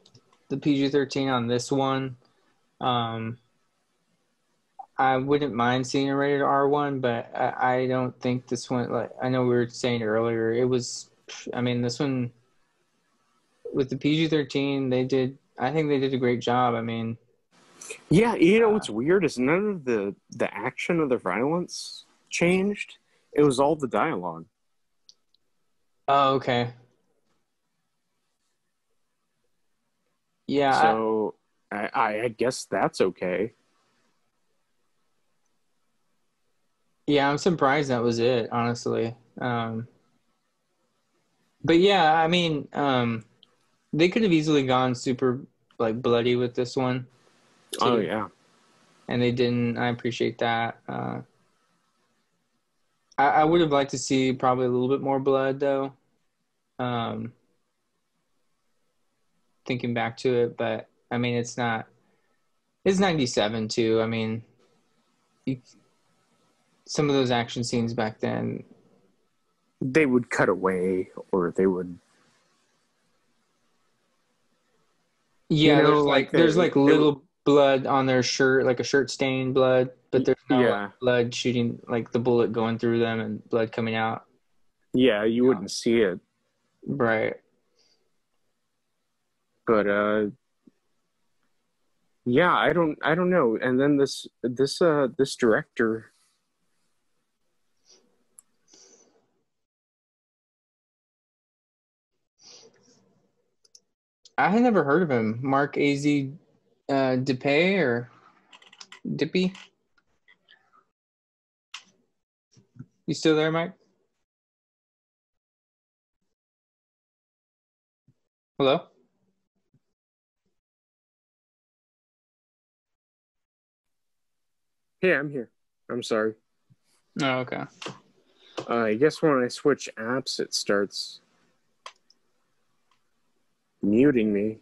the PG-13 on this one. I wouldn't mind seeing a rated R one, but I don't think this one, like I know we were saying earlier, this one with the PG-13, I think they did a great job. I mean, yeah, what's weird is none of the action or the violence changed. It was all the dialogue. Oh, okay. Yeah. So I guess that's okay. Yeah, I'm surprised that was it, honestly. But yeah, I mean, they could have easily gone super like bloody with this one. Too. Oh yeah. And they didn't. I appreciate that. I would have liked to see probably a little bit more blood though. Thinking back to it, but I mean, it's 97 too. I mean, some of those action scenes back then, they would cut away, or they would. Yeah, there's little blood on their shirt, like a shirt stained blood, but there's no like, blood shooting, like the bullet going through them and blood coming out. Yeah, you wouldn't see it. Right. But yeah, I don't know. And then this director, I had never heard of him. Mark A.Z. Dippé or Dippy? You still there, Mike? Hello? Hey, I'm here. I'm sorry. Oh, okay. I guess when I switch apps, it starts muting me.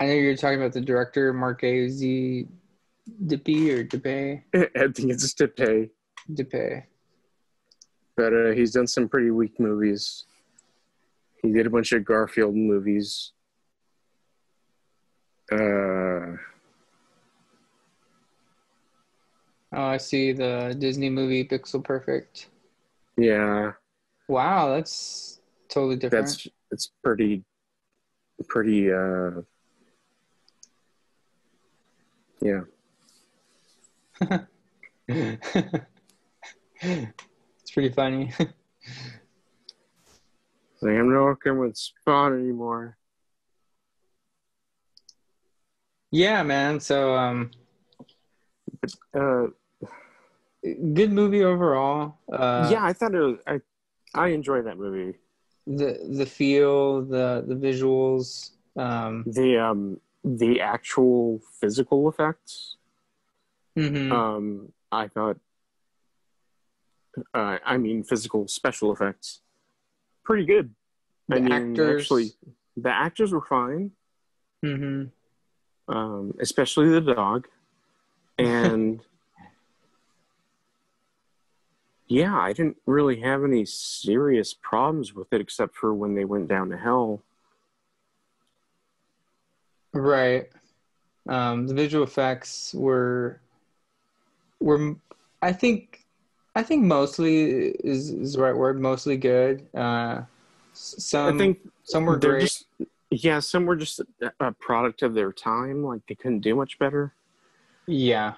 I know you're talking about the director, Marquez Dippy or Depay. I think it's Depay. Depay. But he's done some pretty weak movies. He did a bunch of Garfield movies. Oh, I see the Disney movie Pixel Perfect. Yeah. Wow, that's totally different. It's pretty yeah. It's pretty funny. Like, I'm not working with Spawn anymore. Yeah, man. So, Uh, good movie overall. yeah, I thought it was. I enjoyed that movie. The feel, the visuals. The actual physical effects. Mm-hmm. I thought. I mean, physical special effects, pretty good. The Actually, actors. the actors were fine. Mm-hmm. Especially the dog, and yeah, I didn't really have any serious problems with it except for when they went down to hell. Right. The visual effects were I think mostly is the right word. Mostly good. I think Some were they're great. just, yeah, some were just a product of their time. Like they couldn't do much better, Yeah.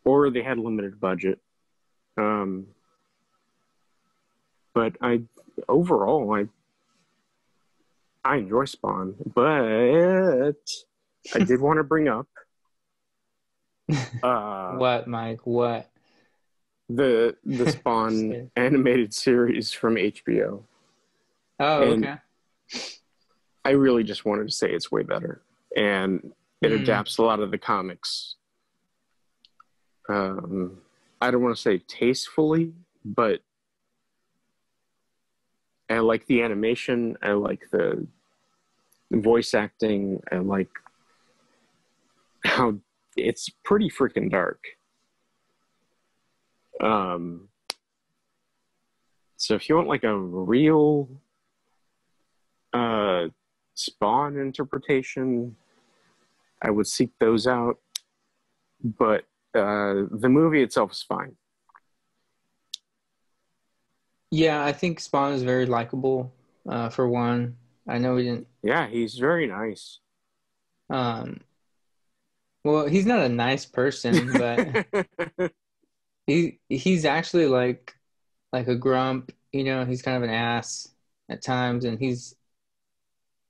or they had limited budget. But overall, I enjoy Spawn, but I did want to bring up What, Mike? What? the Spawn Say- animated series from HBO, Oh, and okay. I really just wanted to say it's way better, and it Hmm. adapts a lot of the comics. I don't want to say tastefully, but I like the animation. I like the voice acting. I like how it's pretty freaking dark. Um, so if you want like a real uh, Spawn interpretation, I would seek those out. But the movie itself is fine. Yeah, I think Spawn is very likable. For one, I know we didn't. Yeah, he's very nice. Um, well, he's not a nice person, but he's actually like a grump. You know, he's kind of an ass at times, and he's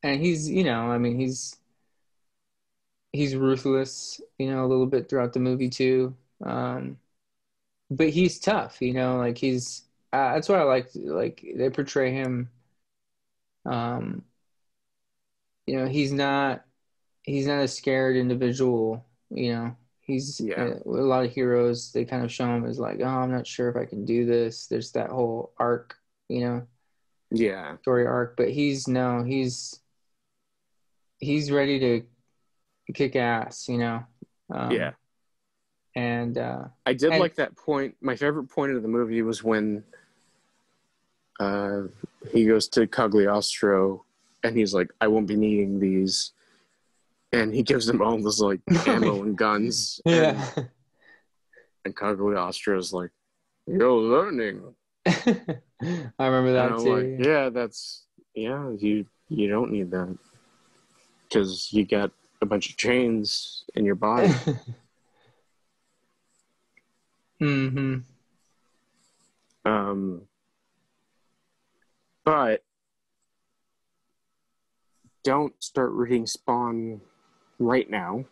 you know, I mean, he's ruthless. You know, a little bit throughout the movie too. But he's tough. You know, like he's that's what I like. Like they portray him. Um, you know, he's not a scared individual. You know, he's Yeah, a lot of heroes. They kind of show him as like, oh, I'm not sure if I can do this. There's that whole arc, you know, yeah, story arc. But he's no, he's ready to kick ass. You know, yeah. um, and I did and like that point. My favorite point of the movie was when uh, he goes to Cagliostro and he's like, "I won't be needing these," and he gives them all this like ammo and guns, yeah. and Cagliostro's like, "You're learning," I remember and that I'm like, too. "Yeah, you don't need that because you got a bunch of chains in your body." Hmm. Um, but don't start reading Spawn right now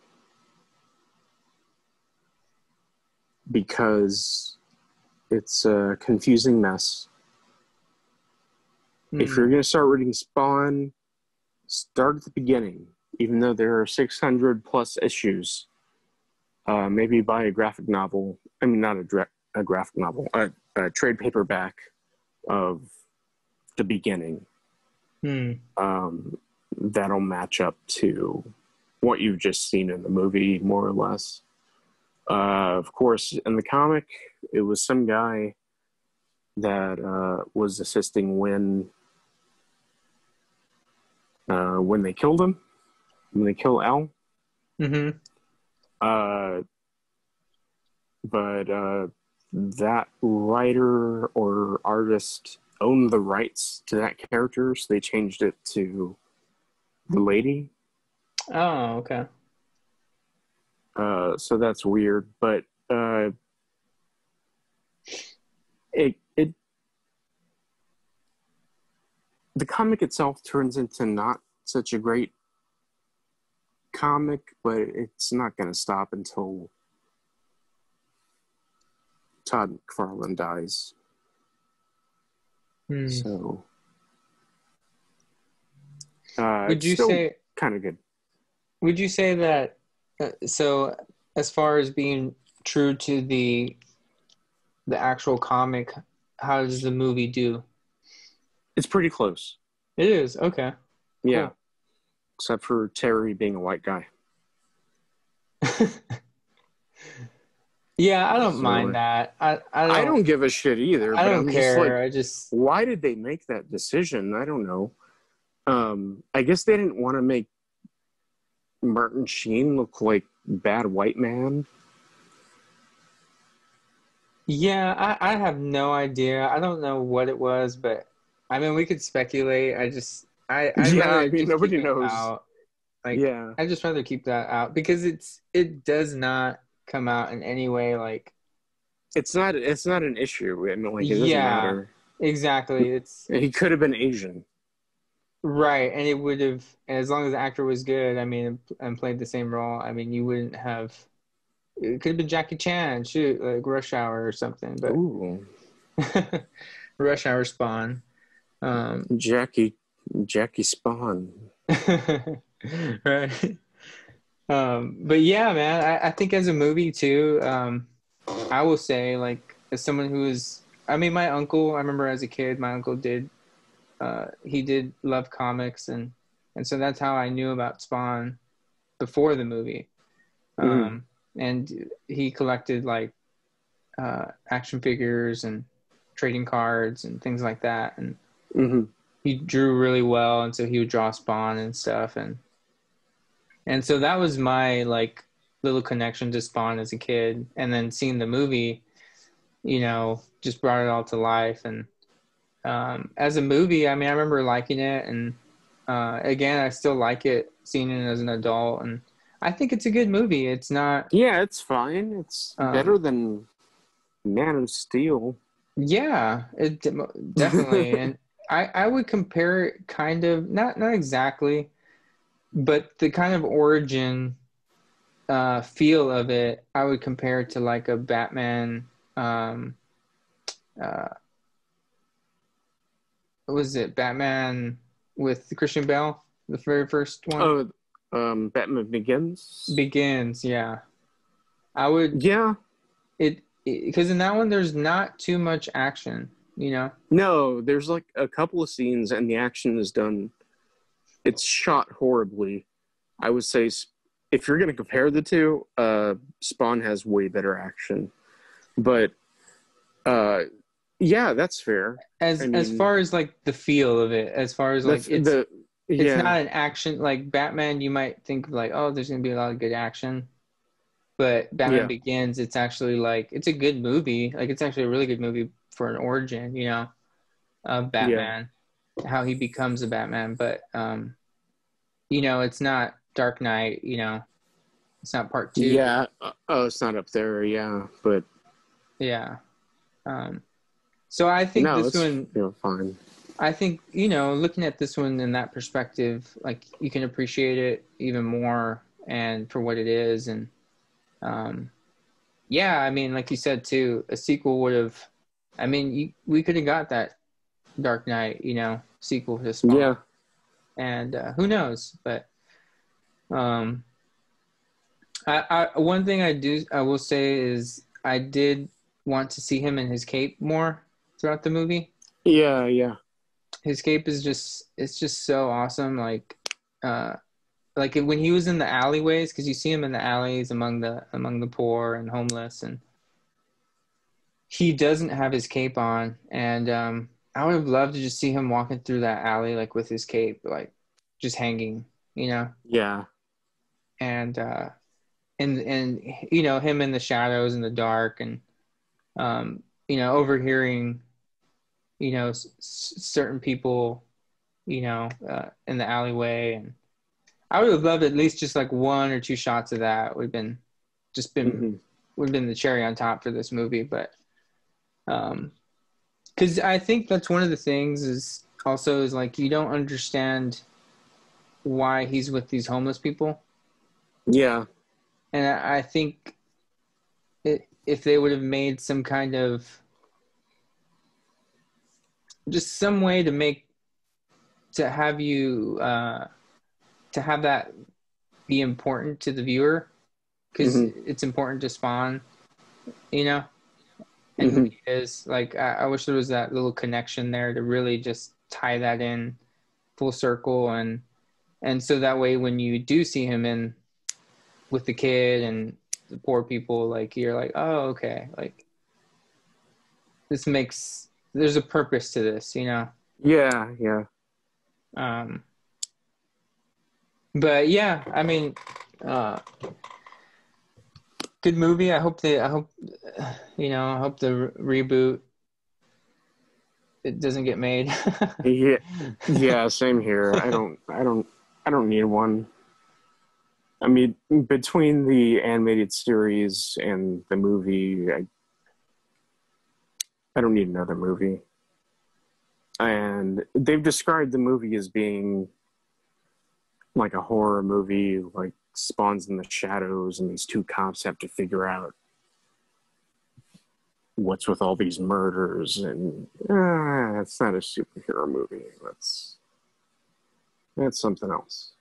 because it's a confusing mess. If you're Mm. going to start reading Spawn, start at the beginning. Even though there are 600 plus issues, maybe buy a graphic novel. I mean, not a graphic novel, a trade paperback of the beginning. Mm. That'll match up to what you've just seen in the movie, more or less. Of course, in the comic, it was some guy that was assisting when they killed him, when they kill Al. Mm-hmm. But that writer or artist owned the rights to that character, so they changed it to the lady. Oh, okay. So that's weird, but it the comic itself turns into not such a great comic, but it's not going to stop until Todd McFarlane dies. So would you say kind of good? Would you say that so as far as being true to the actual comic, how does the movie do? It's pretty close. It is, okay. Yeah. Cool. Except for Terry being a white guy. Yeah, I don't mind that. I don't give a shit either. I don't care. Why did they make that decision? I don't know. I guess they didn't want to make Martin Sheen look like bad white man. Yeah, I have no idea. I don't know what it was, but I mean, we could speculate. Nobody knows. I just rather keep that out because it does not come out in any way like it's not an issue. I mean, like, it doesn't matter. Exactly. He could have been Asian. Right, and it would have, as long as the actor was good, I mean, and played the same role, I mean, you wouldn't have, it could have been Jackie Chan, shoot, like Rush Hour or something, but Ooh. Rush Hour Spawn. Jackie Spawn. Right. But yeah, man, I think as a movie too, I will say, like, as someone who is, I mean, my uncle, I remember as a kid, my uncle did, he did love comics, and so that's how I knew about Spawn before the movie. And he collected like action figures and trading cards and things like that, and he drew really well, and so he would draw Spawn and stuff, and so that was my like little connection to Spawn as a kid, and then seeing the movie, you know, just brought it all to life. And as a movie, I mean, I remember liking it, and again, I still like it, seeing it as an adult, and I think it's a good movie. It's not... Yeah, it's fine. It's better than Man of Steel. Yeah, it definitely. And I would compare it kind of, not exactly, but the kind of origin feel of it, I would compare it to like a Batman... what was it? Batman with Christian Bale, the very first one. Oh, Batman Begins. Yeah. I would. Yeah. Because in that one, there's not too much action. You know. No, there's like a couple of scenes, and the action is done. It's shot horribly. I would say, if you're going to compare the two, Spawn has way better action, but. Yeah, that's fair. As far as like the feel of it, as far as like it's not an action like Batman. You might think of like, oh, there's gonna be a lot of good action, but Batman Begins, it's actually like it's a good movie. Like it's actually a really good movie for an origin, you know, of Batman, how he becomes a Batman. But you know, it's not Dark Knight. You know, it's not part 2. Yeah. Oh, it's not up there. Yeah, but yeah. So I think this one, fine. I think, you know, looking at this one in that perspective, like you can appreciate it even more and for what it is. And yeah, I mean, like you said too, a sequel would have, I mean, we could have got that Dark Knight, you know, sequel to Spawn. Yeah. And who knows? But one thing I will say is I did want to see him in his cape more throughout the movie. Yeah. His cape is just so awesome. Like like when he was in the alleyways, because you see him in the alleys among the poor and homeless, and he doesn't have his cape on, and I would have loved to just see him walking through that alley like with his cape like just hanging, you know. Yeah. And you know, him in the shadows in the dark, and you know, overhearing, you know, certain people, you know, in the alleyway. And I would have loved at least just like 1 or 2 shots of that. Would have been the cherry on top for this movie. But because I think that's one of the things is like you don't understand why he's with these homeless people. Yeah. And I think if they would have made some kind of just some way to have you to have that be important to the viewer, because it's important to Spawn, you know, and who he is. Like I wish there was that little connection there to really just tie that in full circle, and so that way when you do see him in with the kid and the poor people, like you're like, oh, okay, like there's a purpose to this, you know. Yeah. But yeah, I mean, good movie. I hope you know, I hope the reboot it doesn't get made. Yeah, same here. I don't need one. I mean, between the animated series and the movie, I don't need another movie. And they've described the movie as being like a horror movie, like Spawn's in the shadows, and these 2 cops have to figure out what's with all these murders. And it's not a superhero movie. That's something else.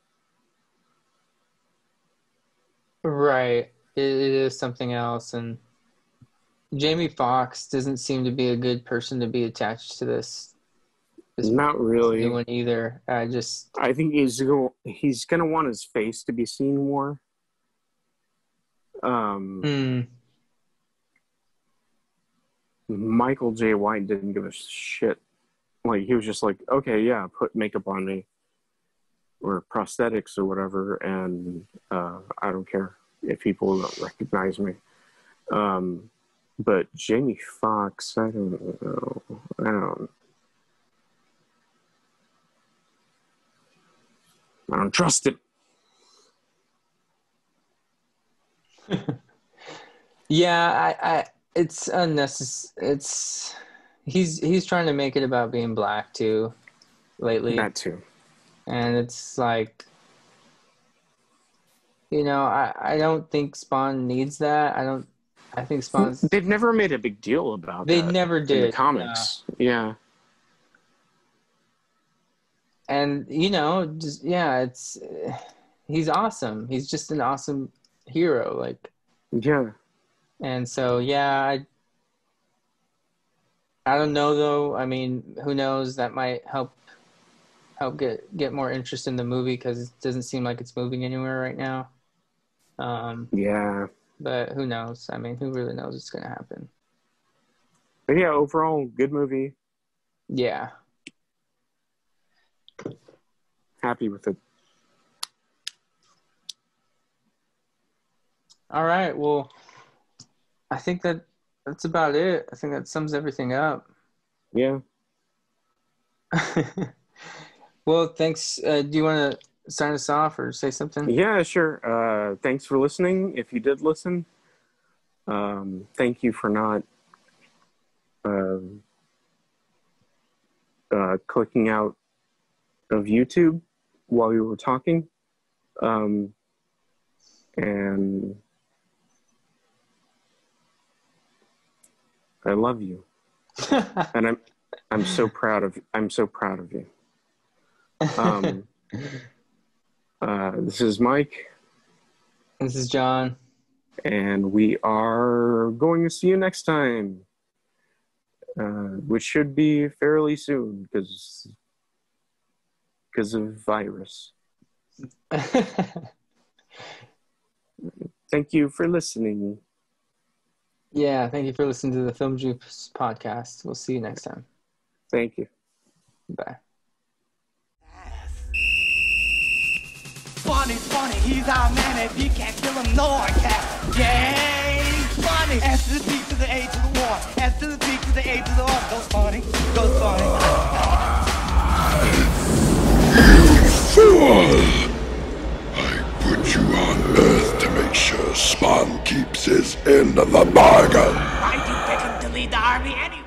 Right. It is something else. And Jamie Foxx doesn't seem to be a good person to be attached to this not really new one either. I think he's gonna want his face to be seen more. Michael J. White didn't give a shit. Like, he was just like, okay, yeah, put makeup on me or prosthetics or whatever, and I don't care if people don't recognize me. But Jamie Foxx, I don't know. I don't trust it. Yeah, I it's unnecessary. He's trying to make it about being black too lately. That too. And it's like, you know, I don't think Spawn needs that. I think Spawn's... They've never made a big deal about they that. They never did. In the comics. Yeah. And, you know, just, yeah, he's awesome. He's just an awesome hero. Like, yeah. And so, yeah, I don't know though. I mean, who knows? That might help get more interest in the movie, because it doesn't seem like it's moving anywhere right now. Yeah. But who knows? I mean, who really knows what's going to happen? But yeah, overall, good movie. Yeah. Happy with it. All right. Well, I think that's about it. I think that sums everything up. Yeah. Well, thanks. Do you want to sign us off or say something? Yeah, sure. Thanks for listening. If you did listen, thank you for not clicking out of YouTube while we were talking. And I love you. And I'm so proud of you. This is Mike. This is John. And we are going to see you next time, which should be fairly soon because of virus. Thank you for listening. Yeah, thank you for listening to the Film Juice podcast. We'll see you next time. Thank you. Bye. Funny, he's our man. If you can't kill him, no one can. Yeah, he's funny. S to the P to the A to the 1. S to the P to the A to the 1. Goes funny, goes funny. You fool! I put you on Earth to make sure Spawn keeps his end of the bargain. I do pick him to lead the army anyway.